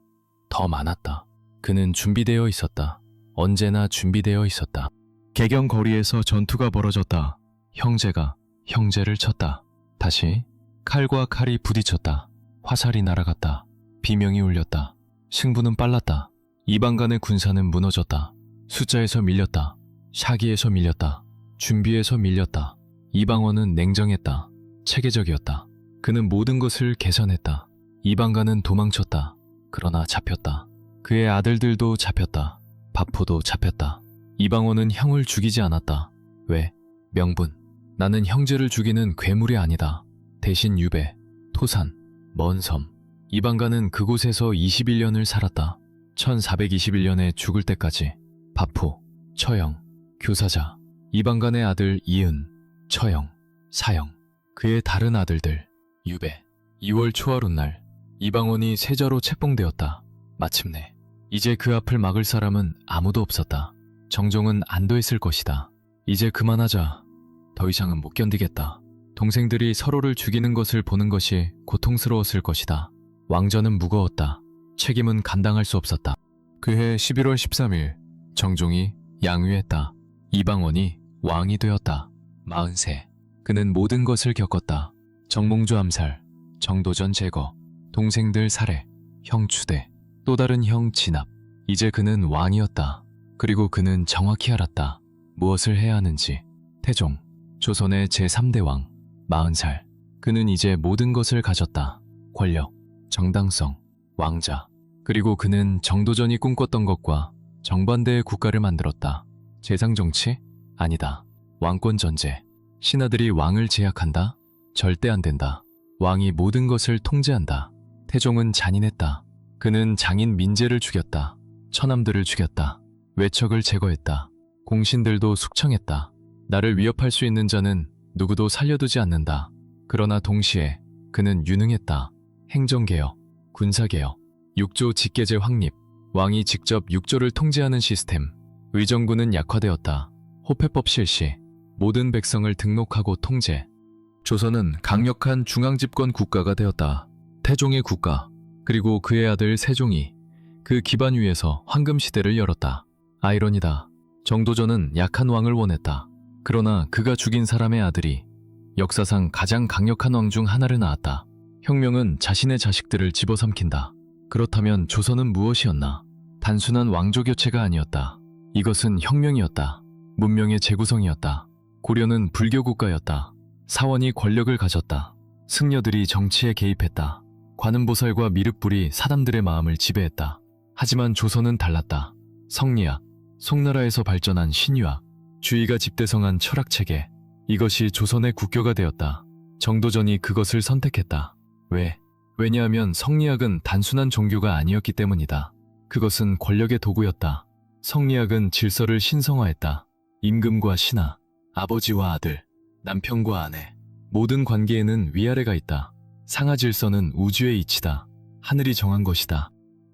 더 많았다. 그는 준비되어 있었다. 언제나 준비되어 있었다. 개경 거리에서 전투가 벌어졌다. 형제가 형제를 쳤다. 다시 칼과 칼이 부딪혔다. 화살이 날아갔다. 비명이 울렸다. 승부는 빨랐다. 이방간의 군사는 무너졌다. 숫자에서 밀렸다. 사기에서 밀렸다. 준비에서 밀렸다. 이방원은 냉정했다. 체계적이었다. 그는 모든 것을 계산했다. 이방간은 도망쳤다. 그러나 잡혔다. 그의 아들들도 잡혔다. 바포도 잡혔다. 이방원은 형을 죽이지 않았다. 왜? 명분. 나는 형제를 죽이는 괴물이 아니다. 대신 유배, 토산, 먼 섬. 이방간은 그곳에서 21년을 살았다. 1421년에 죽을 때까지. 바포, 처형, 교사자. 이방간의 아들 이은, 처형, 사형. 그의 다른 아들들, 유배. 2월 초하룻날 이방원이 세자로 책봉되었다. 마침내 이제 그 앞을 막을 사람은 아무도 없었다. 정종은 안도했을 것이다. 이제 그만하자. 더 이상은 못 견디겠다. 동생들이 서로를 죽이는 것을 보는 것이 고통스러웠을 것이다. 왕전은 무거웠다. 책임은 감당할 수 없었다. 그해 11월 13일 정종이 양위했다. 이방원이 왕이 되었다. 43. 그는 모든 것을 겪었다. 정몽주 암살, 정도전 제거, 동생들 살해, 형 추대, 또 다른 형 진압. 이제 그는 왕이었다. 그리고 그는 정확히 알았다. 무엇을 해야 하는지. 태종, 조선의 제3대 왕, 40살. 그는 이제 모든 것을 가졌다. 권력, 정당성, 왕자. 그리고 그는 정도전이 꿈꿨던 것과 정반대의 국가를 만들었다. 재상정치? 아니다. 왕권전제. 신하들이 왕을 제약한다? 절대 안 된다. 왕이 모든 것을 통제한다. 태종은 잔인했다. 그는 장인 민제를 죽였다. 처남들을 죽였다. 외척을 제거했다. 공신들도 숙청했다. 나를 위협할 수 있는 자는 누구도 살려두지 않는다. 그러나 동시에 그는 유능했다. 행정개혁, 군사개혁, 육조 직계제 확립, 왕이 직접 육조를 통제하는 시스템. 의정부는 약화되었다. 호패법 실시, 모든 백성을 등록하고 통제. 조선은 강력한 중앙집권 국가가 되었다. 태종의 국가, 그리고 그의 아들 세종이 그 기반 위에서 황금시대를 열었다. 아이러니다. 정도전은 약한 왕을 원했다. 그러나 그가 죽인 사람의 아들이 역사상 가장 강력한 왕 중 하나를 낳았다. 혁명은 자신의 자식들을 집어삼킨다. 그렇다면 조선은 무엇이었나? 단순한 왕조 교체가 아니었다. 이것은 혁명이었다. 문명의 재구성이었다. 고려는 불교 국가였다. 사원이 권력을 가졌다. 승려들이 정치에 개입했다. 관음보살과 미륵불이 사람들의 마음을 지배했다. 하지만 조선은 달랐다. 성리학, 송나라에서 발전한 신유학, 주의가 집대성한 철학체계. 이것이 조선의 국교가 되었다. 정도전이 그것을 선택했다. 왜? 왜냐하면 성리학은 단순한 종교가 아니었기 때문이다. 그것은 권력의 도구였다. 성리학은 질서를 신성화했다. 임금과 신하, 아버지와 아들, 남편과 아내, 모든 관계에는 위아래가 있다. 상하 질서는 우주의 이치다. 하늘이 정한 것이다.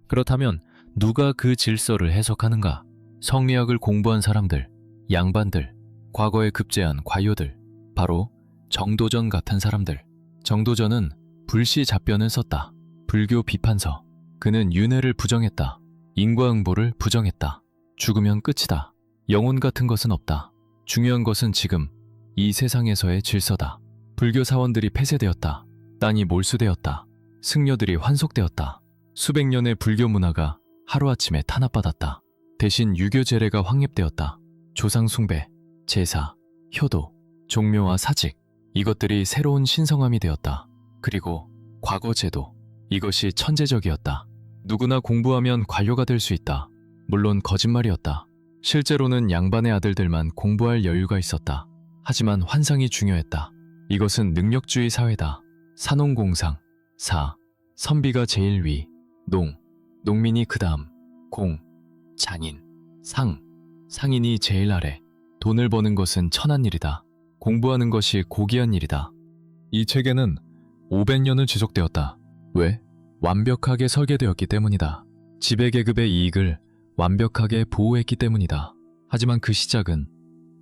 그렇다면 누가 그 질서를 해석하는가? 성리학을 공부한 사람들, 양반들, 과거에 급제한 과요들, 바로 정도전 같은 사람들. 정도전은 불시 답변을 썼다. 불교 비판서. 그는 윤회를 부정했다. 인과응보를 부정했다. 죽으면 끝이다. 영혼 같은 것은 없다. 중요한 것은 지금 이 세상에서의 질서다. 불교 사원들이 폐쇄되었다. 땅이 몰수되었다. 승려들이 환속되었다. 수백 년의 불교 문화가 하루아침에 탄압받았다. 대신 유교 제례가 확립되었다. 조상 숭배, 제사, 효도, 종묘와 사직, 이것들이 새로운 신성함이 되었다. 그리고 과거 제도, 이것이 천재적이었다. 누구나 공부하면 관료가 될 수 있다. 물론 거짓말이었다. 실제로는 양반의 아들들만 공부할 여유가 있었다. 하지만 환상이 중요했다. 이것은 능력주의 사회다. 산농공상, 사, 선비가 제일 위, 농민이 그 다음, 공, 장인, 상인이 제일 아래. 돈을 버는 것은 천한 일이다. 공부하는 것이 고귀한 일이다. 이 체계는 500년을 지속되었다. 왜? 완벽하게 설계되었기 때문이다. 지배계급의 이익을 완벽하게 보호했기 때문이다. 하지만 그 시작은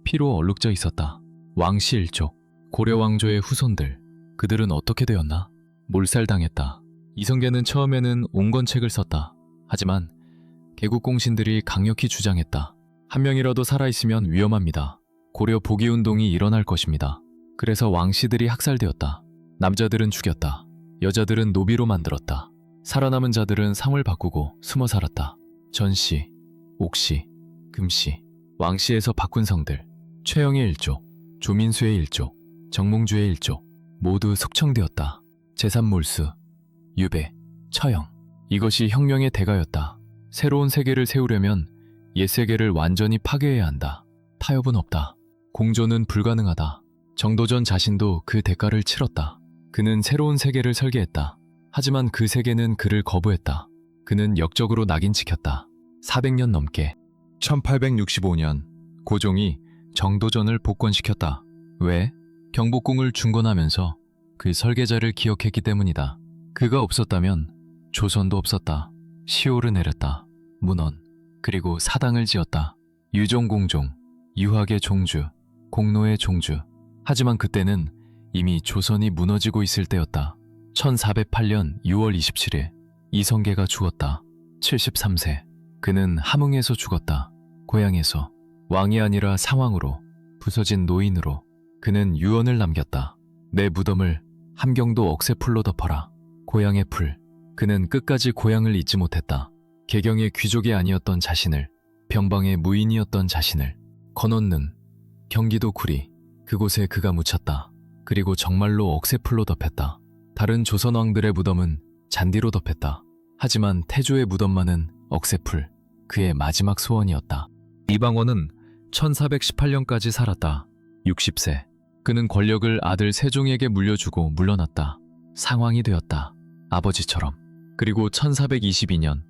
피로 얼룩져 있었다. 왕씨 일족, 고려 왕조의 후손들, 그들은 어떻게 되었나? 몰살당했다. 이성계는 처음에는 온건책을 썼다. 하지만 개국공신들이 강력히 주장했다. 한 명이라도 살아있으면 위험합니다. 고려 복위운동이 일어날 것입니다. 그래서 왕씨들이 학살되었다. 남자들은 죽였다. 여자들은 노비로 만들었다. 살아남은 자들은 상을 바꾸고 숨어 살았다. 전씨, 옥씨, 금씨, 왕씨에서 바꾼 성들, 최영의 일족, 조민수의 일족, 정몽주의 일족 모두 속청되었다. 재산몰수, 유배, 처형. 이것이 혁명의 대가였다. 새로운 세계를 세우려면 옛 세계를 완전히 파괴해야 한다. 타협은 없다. 공존은 불가능하다. 정도전 자신도 그 대가를 치렀다. 그는 새로운 세계를 설계했다. 하지만 그 세계는 그를 거부했다. 그는 역적으로 낙인 찍혔다. 400년 넘게. 1865년 고종이 정도전을 복권시켰다. 왜? 경복궁을 중건하면서 그 설계자를 기억했기 때문이다. 그가 없었다면 조선도 없었다. 시호를 내렸다. 문헌, 그리고 사당을 지었다. 유종공종, 유학의 종주, 공로의 종주. 하지만 그때는 이미 조선이 무너지고 있을 때였다. 1408년 6월 27일 이성계가 죽었다. 73세. 그는 함흥에서 죽었다. 고향에서. 왕이 아니라 상왕으로, 부서진 노인으로. 그는 유언을 남겼다. 내 무덤을 함경도 억새풀로 덮어라. 고향의 풀. 그는 끝까지 고향을 잊지 못했다. 개경의 귀족이 아니었던 자신을, 병방의 무인이었던 자신을. 건원능, 경기도 구리, 그곳에 그가 묻혔다. 그리고 정말로 억새풀로 덮였다. 다른 조선 왕들의 무덤은 잔디로 덮였다. 하지만 태조의 무덤만은 억새풀, 그의 마지막 소원이었다. 이방원은 1418년까지 살았다. 60세. 그는 권력을 아들 세종에게 물려주고 물러났다. 상왕이 되었다. 아버지처럼. 그리고 1422년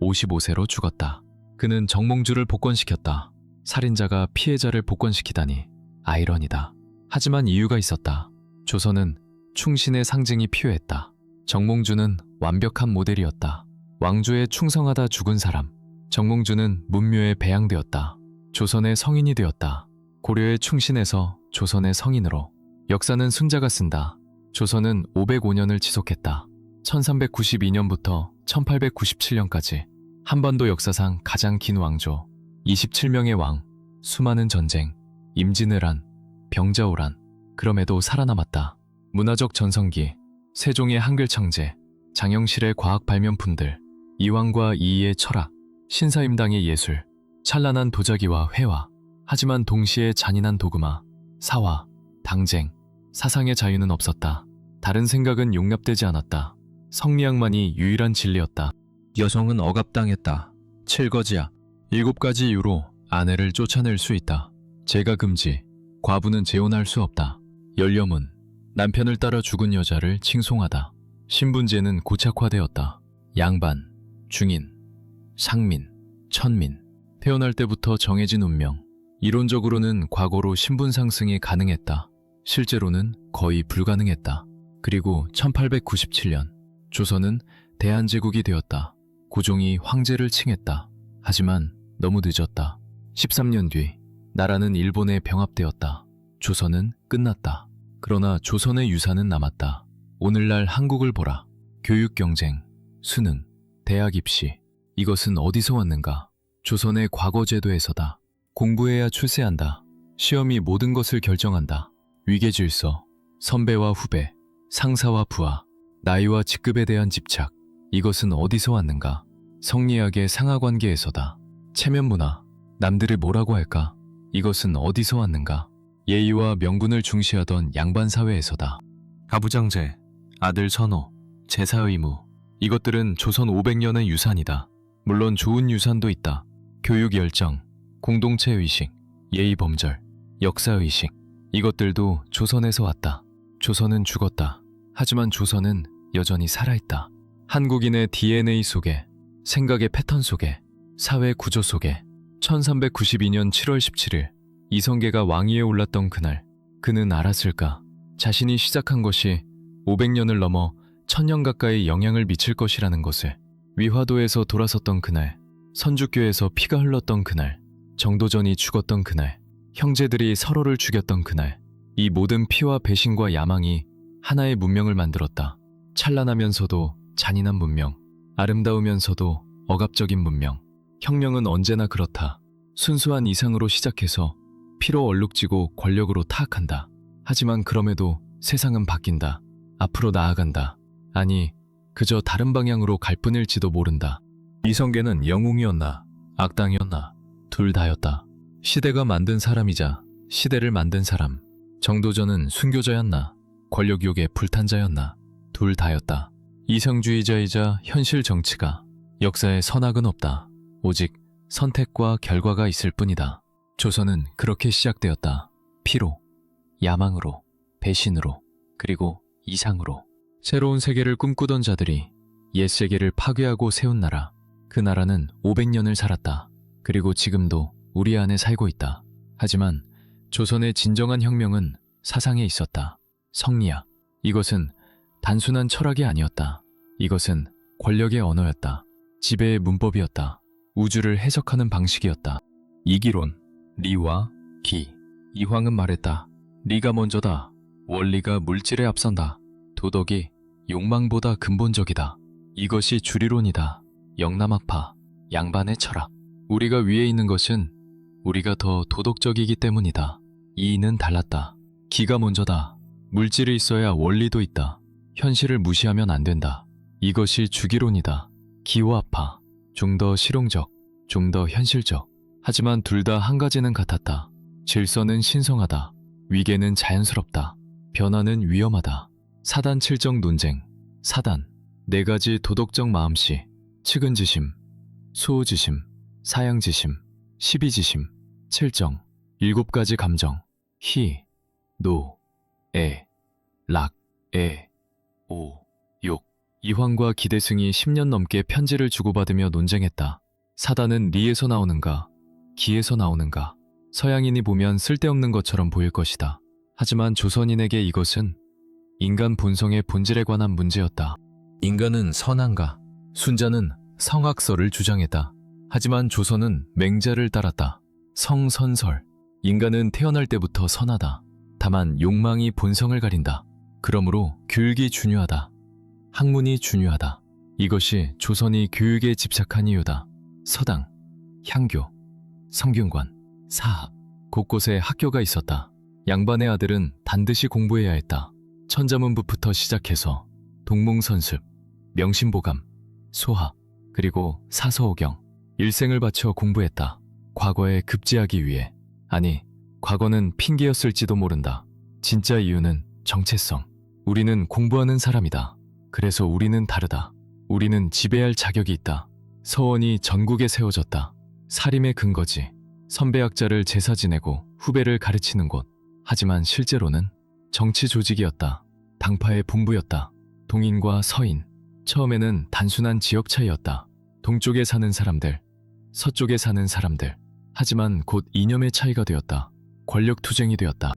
55세로 죽었다. 그는 정몽주를 복권시켰다. 살인자가 피해자를 복권시키다니 아이러니다. 하지만 이유가 있었다. 조선은 충신의 상징이 필요했다. 정몽주는 완벽한 모델이었다. 왕조에 충성하다 죽은 사람. 정몽주는 문묘에 배양되었다. 조선의 성인이 되었다. 고려의 충신에서 조선의 성인으로. 역사는 순자가 쓴다. 조선은 505년을 지속했다. 1392년부터 1897년까지 한반도 역사상 가장 긴 왕조, 27명의 왕, 수많은 전쟁, 임진왜란, 병자호란. 그럼에도 살아남았다. 문화적 전성기, 세종의 한글 창제, 장영실의 과학 발명품들, 이황과 이이의 철학, 신사임당의 예술, 찬란한 도자기와 회화. 하지만 동시에 잔인한 도그마, 사화, 당쟁, 사상의 자유는 없었다. 다른 생각은 용납되지 않았다. 성리학만이 유일한 진리였다. 여성은 억압당했다. 7거지야. 7가지 이유로 아내를 쫓아낼 수 있다. 재가 금지, 과부는 재혼할 수 없다. 연렴은 남편을 따라 죽은 여자를 칭송하다. 신분제는 고착화되었다. 양반, 중인, 상민, 천민. 태어날 때부터 정해진 운명. 이론적으로는 과거로 신분 상승이 가능했다. 실제로는 거의 불가능했다. 그리고 1897년 조선은 대한제국이 되었다. 고종이 황제를 칭했다. 하지만 너무 늦었다. 13년 뒤 나라는 일본에 병합되었다. 조선은 끝났다. 그러나 조선의 유산은 남았다. 오늘날 한국을 보라. 교육 경쟁, 수능, 대학 입시. 이것은 어디서 왔는가? 조선의 과거 제도에서다. 공부해야 출세한다. 시험이 모든 것을 결정한다. 위계질서, 선배와 후배, 상사와 부하, 나이와 직급에 대한 집착. 이것은 어디서 왔는가? 성리학의 상하관계에서다. 체면문화, 남들이 뭐라고 할까? 이것은 어디서 왔는가? 예의와 명분을 중시하던 양반사회에서다. 가부장제, 아들 선호, 제사 의무. 이것들은 조선 500년의 유산이다. 물론 좋은 유산도 있다. 교육 열정, 공동체 의식, 예의 범절, 역사 의식. 이것들도 조선에서 왔다. 조선은 죽었다. 하지만 조선은 여전히 살아있다. 한국인의 DNA 속에, 생각의 패턴 속에, 사회 구조 속에. 1392년 7월 17일 이성계가 왕위에 올랐던 그날 그는 알았을까? 자신이 시작한 것이 500년을 넘어 1000년 가까이 영향을 미칠 것이라는 것을. 위화도에서 돌아섰던 그날, 선주교에서 피가 흘렀던 그날, 정도전이 죽었던 그날, 형제들이 서로를 죽였던 그날, 이 모든 피와 배신과 야망이 하나의 문명을 만들었다. 찬란하면서도 잔인한 문명, 아름다우면서도 억압적인 문명. 혁명은 언제나 그렇다. 순수한 이상으로 시작해서 피로 얼룩지고 권력으로 타악한다. 하지만 그럼에도 세상은 바뀐다. 앞으로 나아간다. 아니, 그저 다른 방향으로 갈 뿐일지도 모른다. 이성계는 영웅이었나, 악당이었나, 둘 다였다. 시대가 만든 사람이자 시대를 만든 사람. 정도전은 순교자였나, 권력욕에 불탄 자였나, 둘 다였다. 이성주의자이자 현실 정치가 역사에 선악은 없다. 오직 선택과 결과가 있을 뿐이다. 조선은 그렇게 시작되었다. 피로, 야망으로, 배신으로, 그리고 이상으로. 새로운 세계를 꿈꾸던 자들이 옛 세계를 파괴하고 세운 나라. 그 나라는 500년을 살았다. 그리고 지금도 우리 안에 살고 있다. 하지만 조선의 진정한 혁명은 사상에 있었다. 성리학. 이것은 단순한 철학이 아니었다. 이것은 권력의 언어였다. 지배의 문법이었다. 우주를 해석하는 방식이었다. 이기론, 리와 기. 이황은 말했다. 리가 먼저다. 원리가 물질에 앞선다. 도덕이 욕망보다 근본적이다. 이것이 주리론이다. 영남학파, 양반의 철학. 우리가 위에 있는 것은 우리가 더 도덕적이기 때문이다. 이는 달랐다. 기가 먼저다. 물질이 있어야 원리도 있다. 현실을 무시하면 안 된다. 이것이 주기론이다. 기호학파, 좀 더 실용적, 좀 더 현실적. 하지만 둘 다 한 가지는 같았다. 질서는 신성하다. 위계는 자연스럽다. 변화는 위험하다. 사단 칠정 논쟁. 사단, 네 가지 도덕적 마음씨. 측은지심, 수호지심, 사양지심, 시비지심. 칠정, 7가지 감정. 희, 노, 애, 락, 애, 오, 욕. 이황과 기대승이 10년 넘게 편지를 주고받으며 논쟁했다. 사단은 리에서 나오는가, 기에서 나오는가. 서양인이 보면 쓸데없는 것처럼 보일 것이다. 하지만 조선인에게 이것은 인간 본성의 본질에 관한 문제였다. 인간은 선한가, 순자는 성악설을 주장했다. 하지만 조선은 맹자를 따랐다. 성선설. 인간은 태어날 때부터 선하다. 다만 욕망이 본성을 가린다. 그러므로 교육이 중요하다. 학문이 중요하다. 이것이 조선이 교육에 집착한 이유다. 서당, 향교, 성균관, 사합. 곳곳에 학교가 있었다. 양반의 아들은 반드시 공부해야 했다. 천자문부부터 시작해서 동몽선습, 명심보감, 소학, 그리고 사서오경. 일생을 바쳐 공부했다. 과거에 급제하기 위해. 아니, 과거는 핑계였을지도 모른다. 진짜 이유는 정체성. 우리는 공부하는 사람이다. 그래서 우리는 다르다. 우리는 지배할 자격이 있다. 서원이 전국에 세워졌다. 사림의 근거지. 선배학자를 제사 지내고 후배를 가르치는 곳. 하지만 실제로는 정치 조직이었다. 당파의 본부였다. 동인과 서인. 처음에는 단순한 지역 차이였다. 동쪽에 사는 사람들, 서쪽에 사는 사람들. 하지만 곧 이념의 차이가 되었다. 권력 투쟁이 되었다.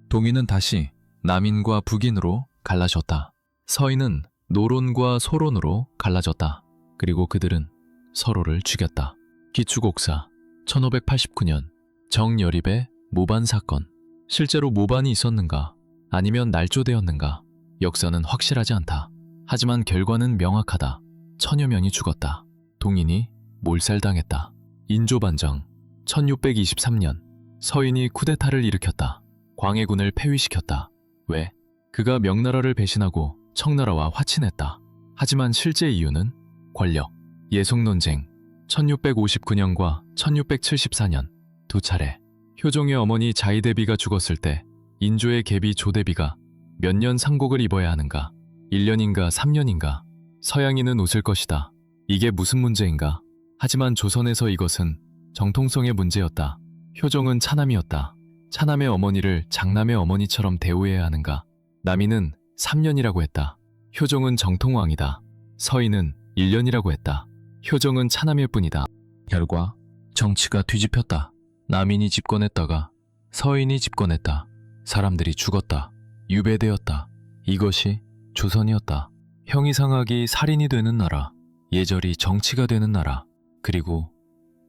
동인은 다시 남인과 북인으로 갈라졌다. 서인은 노론과 소론으로 갈라졌다. 그리고 그들은 서로를 죽였다. 기축옥사 1589년 정여립의 모반 사건. 실제로 모반이 있었는가 아니면 날조되었는가 역사는 확실하지 않다. 하지만 결과는 명확하다. 천여 명이 죽었다. 동인이 몰살당했다. 인조반정 1623년 서인이 쿠데타를 일으켰다. 광해군을 폐위시켰다. 왜? 그가 명나라를 배신하고 청나라와 화친했다. 하지만 실제 이유는 권력, 예속논쟁 1659년과 1674년 두 차례. 효종의 어머니 자이대비가 죽었을 때 인조의 계비 조대비가 몇 년 상곡을 입어야 하는가? 1년인가 3년인가? 서양인은 웃을 것이다. 이게 무슨 문제인가? 하지만 조선에서 이것은 정통성의 문제였다. 효종은 차남이었다. 차남의 어머니를 장남의 어머니처럼 대우해야 하는가? 남인은 3년이라고 했다. 효종은 정통왕이다. 서인은 1년이라고 했다. 효종은 차남일 뿐이다. 결과 정치가 뒤집혔다. 남인이 집권했다가 서인이 집권했다. 사람들이 죽었다. 유배되었다. 이것이 조선이었다. 형이상학이 살인이 되는 나라. 예절이 정치가 되는 나라, 그리고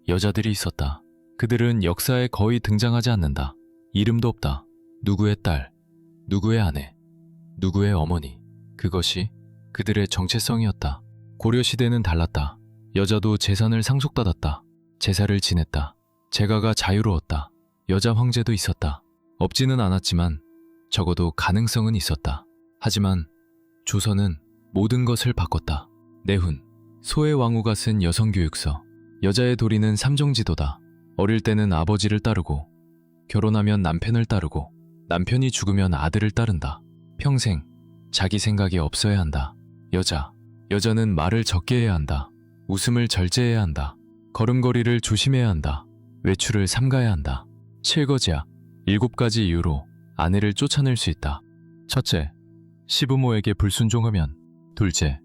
여자들이 있었다. 그들은 역사에 거의 등장하지 않는다. 이름도 없다. 누구의 딸, 누구의 아내, 누구의 어머니. 그것이 그들의 정체성이었다. 고려시대는 달랐다. 여자도 재산을 상속받았다. 제사를 지냈다. 재가가 자유로웠다. 여자 황제도 있었다. 없지는 않았지만 적어도 가능성은 있었다. 하지만 조선은 모든 것을 바꿨다. 내훈, 소의 왕후가 쓴 여성교육서. 여자의 도리는 삼정지도다. 어릴 때는 아버지를 따르고, 결혼하면 남편을 따르고, 남편이 죽으면 아들을 따른다. 평생 자기 생각이 없어야 한다. 여자는 말을 적게 해야 한다. 웃음을 절제해야 한다. 걸음걸이를 조심해야 한다. 외출을 삼가야 한다. 7거지야. 7가지 이유로 아내를 쫓아낼 수 있다. 첫째, 시부모에게 불순종하면. 둘째,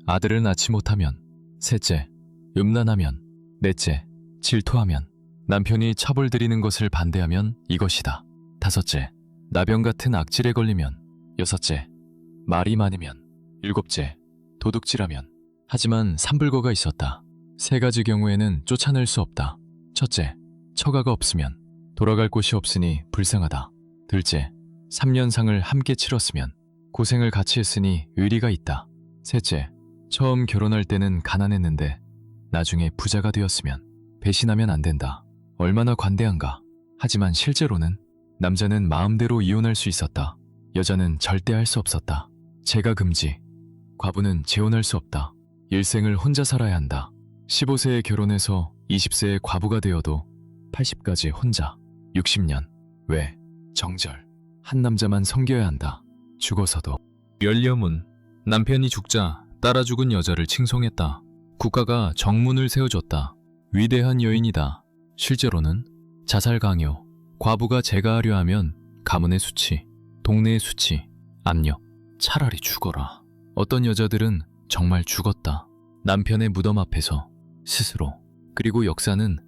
아들을 낳지 못하면. 셋째, 음란하면. 넷째, 질투하면. 남편이 차벌 들이는 것을 반대하면 이것이다. 다섯째, 나병 같은 악질에 걸리면. 여섯째, 말이 많으면. 일곱째, 도둑질하면. 하지만 삼불거가 있었다. 세 가지 경우에는 쫓아낼 수 없다. 첫째, 처가가 없으면. 돌아갈 곳이 없으니 불쌍하다. 둘째, 3년상을 함께 치렀으면. 고생을 같이 했으니 의리가 있다. 셋째, 처음 결혼할 때는 가난했는데 나중에 부자가 되었으면. 배신하면 안 된다. 얼마나 관대한가. 하지만 실제로는 남자는 마음대로 이혼할 수 있었다. 여자는 절대 할 수 없었다. 재가 금지. 과부는 재혼할 수 없다. 일생을 혼자 살아야 한다. 15세에 결혼해서 20세에 과부가 되어도 80까지 혼자. 60년. 왜? 정절. 한 남자만 섬겨야 한다. 죽어서도. 멸려문. 남편이 죽자 따라 죽은 여자를 칭송했다. 국가가 정문을 세워줬다. 위대한 여인이다. 실제로는 자살 강요. 과부가 재가하려 하면 가문의 수치, 동네의 수치, 압력. 차라리 죽어라. 어떤 여자들은 정말 죽었다. 남편의 무덤 앞에서 스스로. 그리고 역사는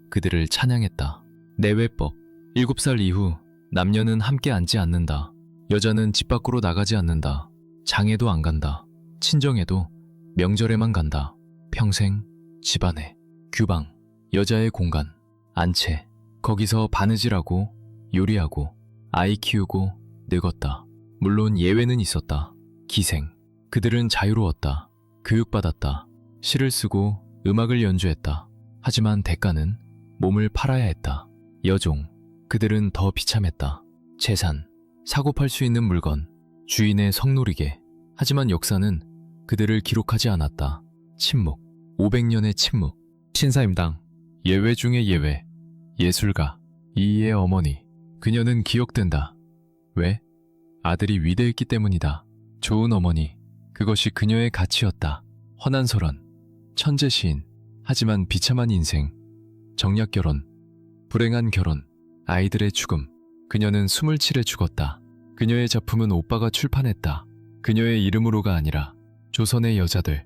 그들을 찬양했다. 내외법. 7살 이후 남녀는 함께 앉지 않는다. 여자는 집 밖으로 나가지 않는다. 장에도 안 간다. 친정에도 명절에만 간다. 평생 집안에. 규방. 여자의 공간. 안채. 거기서 바느질하고 요리하고 아이 키우고 늙었다. 물론 예외는 있었다. 기생. 그들은 자유로웠다. 교육받았다. 시를 쓰고 음악을 연주했다. 하지만 대가는 몸을 팔아야 했다. 여종. 그들은 더 비참했다. 재산. 사고 팔 수 있는 물건. 주인의 성노리개. 하지만 역사는 그들을 기록하지 않았다. 침묵. 500년의 침묵. 신사임당. 예외 중의 예외. 예술가. 이이의 어머니. 그녀는 기억된다. 왜? 아들이 위대했기 때문이다. 좋은 어머니. 그것이 그녀의 가치였다. 헌한 설원. 천재 시인. 하지만 비참한 인생. 정략 결혼. 불행한 결혼. 아이들의 죽음. 그녀는 27에 죽었다. 그녀의 작품은 오빠가 출판했다. 그녀의 이름으로가 아니라 조선의 여자들.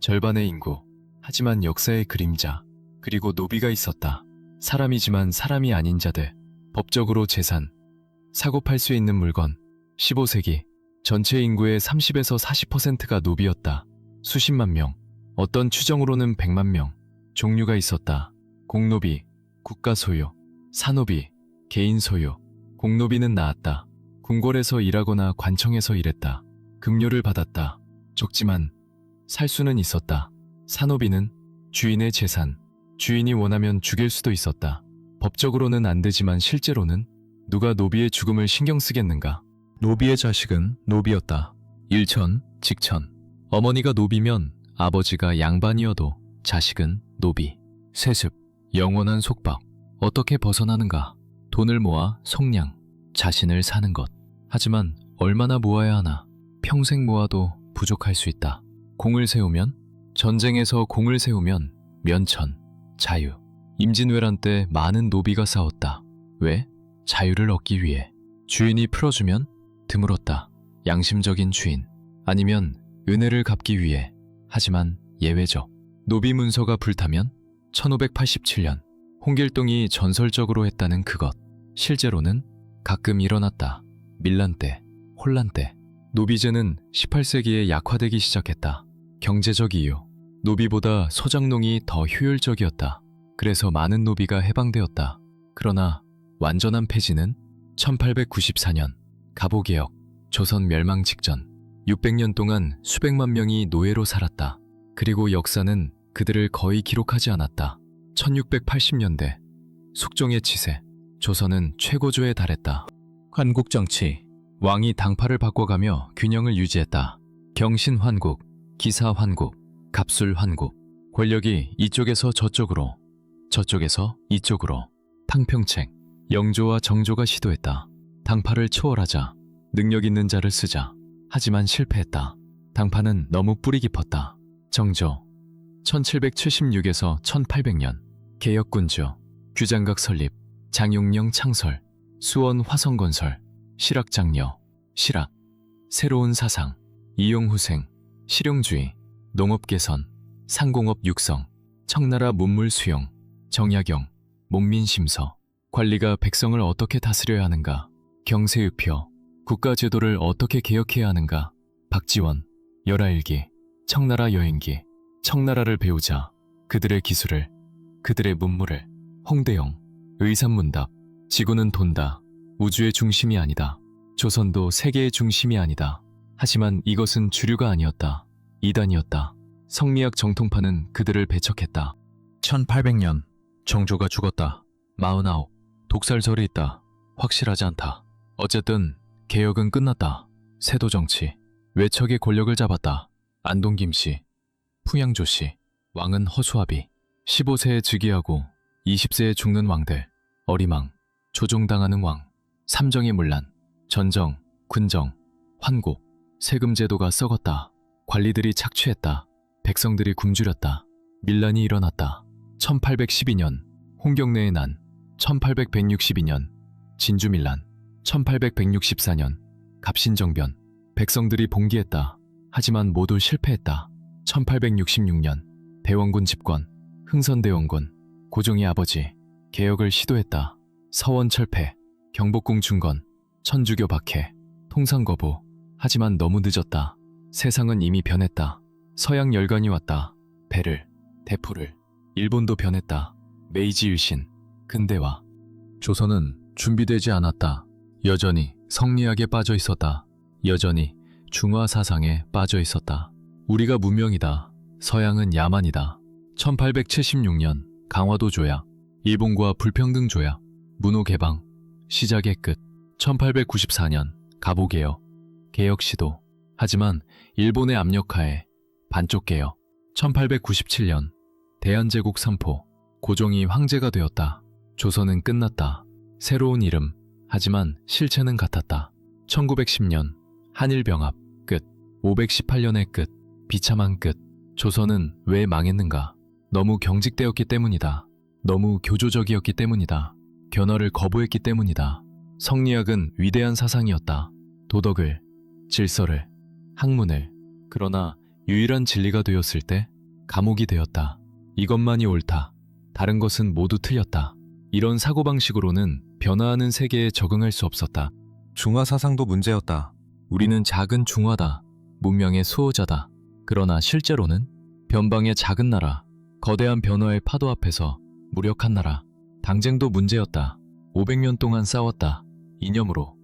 절반의 인구. 하지만 역사의 그림자. 그리고 노비가 있었다. 사람이지만 사람이 아닌 자들. 법적으로 재산. 사고 팔 수 있는 물건. 15세기. 전체 인구의 30에서 40%가 노비였다. 수십만 명. 어떤 추정으로는 100만 명. 종류가 있었다. 공노비, 국가 소유. 사노비, 개인 소유. 공노비는 나았다. 궁궐에서 일하거나 관청에서 일했다. 급료를 받았다. 적지만 살 수는 있었다. 사노비는 주인의 재산. 주인이 원하면 죽일 수도 있었다. 법적으로는 안 되지만 실제로는 누가 노비의 죽음을 신경 쓰겠는가. 노비의 자식은 노비였다. 일천, 직천. 어머니가 노비면 아버지가 양반이어도 자식은 노비. 세습, 영원한 속박. 어떻게 벗어나는가. 돈을 모아 속량, 자신을 사는 것. 하지만 얼마나 모아야 하나. 평생 모아도 부족할 수 있다. 공을 세우면, 전쟁에서 공을 세우면 면천, 자유. 임진왜란 때 많은 노비가 싸웠다. 왜? 자유를 얻기 위해. 주인이 풀어주면 드물었다. 양심적인 주인. 아니면 은혜를 갚기 위해. 하지만 예외적. 노비 문서가 불타면 1587년 홍길동이 전설적으로 했다는 그것. 실제로는 가끔 일어났다. 밀란 때, 혼란 때. 노비제는 18세기에 약화되기 시작했다. 경제적 이유. 노비보다 소장농이 더 효율적이었다. 그래서 많은 노비가 해방되었다. 그러나 완전한 폐지는 1894년 갑오개혁, 조선 멸망 직전 600년 동안 수백만 명이 노예로 살았다. 그리고 역사는 그들을 거의 기록하지 않았다. 1680년대 숙종의 치세, 조선은 최고조에 달했다. 환국정치, 왕이 당파를 바꿔가며 균형을 유지했다. 경신환국, 기사환국, 갑술환국, 권력이 이쪽에서 저쪽으로, 저쪽에서 이쪽으로, 탕평책, 영조와 정조가 시도했다. 당파를 초월하자, 능력 있는 자를 쓰자. 하지만 실패했다. 당파는 너무 뿌리 깊었다. 정조, 1776에서 1800년, 개혁군주, 규장각 설립, 장용령 창설, 수원 화성건설, 실학장려, 실학, 새로운 사상, 이용후생, 실용주의, 농업개선, 상공업 육성, 청나라 문물 수용, 정약용, 목민심서, 관리가 백성을 어떻게 다스려야 하는가, 경세유표, 국가제도를 어떻게 개혁해야 하는가, 박지원, 열하일기, 청나라 여행기, 청나라를 배우자, 그들의 기술을, 그들의 문물을, 홍대영, 의산문답, 지구는 돈다, 우주의 중심이 아니다, 조선도 세계의 중심이 아니다. 하지만 이것은 주류가 아니었다. 이단이었다. 성리학 정통파는 그들을 배척했다. 1800년, 정조가 죽었다. 49, 독살설이 있다. 확실하지 않다. 어쨌든 개혁은 끝났다. 세도정치, 외척의 권력을 잡았다. 안동 김씨, 풍양조씨, 왕은 허수아비, 15세에 즉위하고 20세에 죽는 왕들, 어리망, 조종당하는 왕, 삼정의 문란, 전정, 군정, 환국, 세금제도가 썩었다. 관리들이 착취했다. 백성들이 굶주렸다. 밀란이 일어났다. 1812년 홍경래의 난, 1862년 진주밀란, 1864년 갑신정변, 백성들이 봉기했다. 하지만 모두 실패했다. 1866년 대원군 집권, 흥선대원군, 고종의 아버지, 개혁을 시도했다. 서원철폐, 경복궁 중건, 천주교 박해, 통상거부. 하지만 너무 늦었다. 세상은 이미 변했다. 서양 열강이 왔다. 배를, 대포를. 일본도 변했다. 메이지 유신, 근대화. 조선은 준비되지 않았다. 여전히 성리학에 빠져 있었다. 여전히 중화 사상에 빠져 있었다. 우리가 문명이다. 서양은 야만이다. 1876년 강화도 조약, 일본과 불평등 조약, 문호 개방, 시작의 끝. 1894년 갑오개혁, 개혁 시도. 하지만 일본의 압력하에 반쪽 개혁. 1897년 대한제국 선포, 고종이 황제가 되었다. 조선은 끝났다. 새로운 이름, 하지만 실체는 같았다. 1910년 한일병합 끝. 518년의 끝. 비참한 끝. 조선은 왜 망했는가? 너무 경직되었기 때문이다. 너무 교조적이었기 때문이다. 견어를 거부했기 때문이다. 성리학은 위대한 사상이었다. 도덕을, 질서를, 학문을. 그러나 유일한 진리가 되었을 때 감옥이 되었다. 이것만이 옳다. 다른 것은 모두 틀렸다. 이런 사고방식으로는 변화하는 세계에 적응할 수 없었다. 중화 사상도 문제였다. 우리는 작은 중화다. 문명의 수호자다. 그러나 실제로는 변방의 작은 나라, 거대한 변화의 파도 앞에서 무력한 나라. 당쟁도 문제였다. 500년 동안 싸웠다. 이념으로,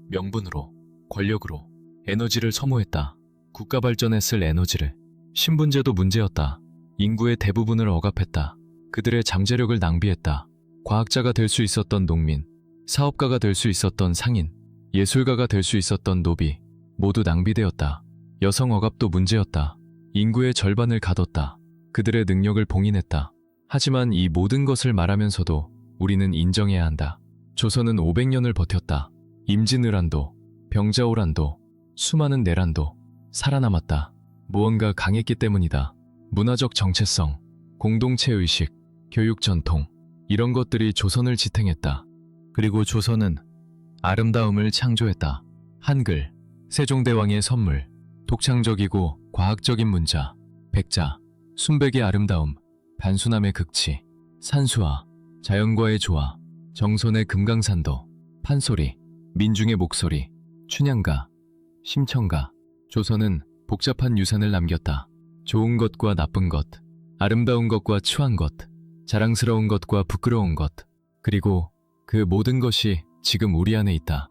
명분으로, 권력으로. 에너지를 소모했다. 국가 발전에 쓸 에너지를. 신분제도 문제였다. 인구의 대부분을 억압했다. 그들의 잠재력을 낭비했다. 과학자가 될 수 있었던 농민, 사업가가 될 수 있었던 상인, 예술가가 될 수 있었던 노비, 모두 낭비되었다. 여성 억압도 문제였다. 인구의 절반을 가뒀다. 그들의 능력을 봉인했다. 하지만 이 모든 것을 말하면서도 우리는 인정해야 한다. 조선은 500년을 버텼다. 임진왜란도, 병자호란도, 수많은 내란도 살아남았다. 무언가 강했기 때문이다. 문화적 정체성, 공동체 의식, 교육 전통, 이런 것들이 조선을 지탱했다. 그리고 조선은 아름다움을 창조했다. 한글, 세종대왕의 선물, 독창적이고 과학적인 문자, 백자, 순백의 아름다움, 단순함의 극치, 산수화, 자연과의 조화, 정선의 금강산도, 판소리, 민중의 목소리, 춘향가, 심청가. 조선은 복잡한 유산을 남겼다. 좋은 것과 나쁜 것, 아름다운 것과 추한 것, 자랑스러운 것과 부끄러운 것, 그리고 그 모든 것이 지금 우리 안에 있다.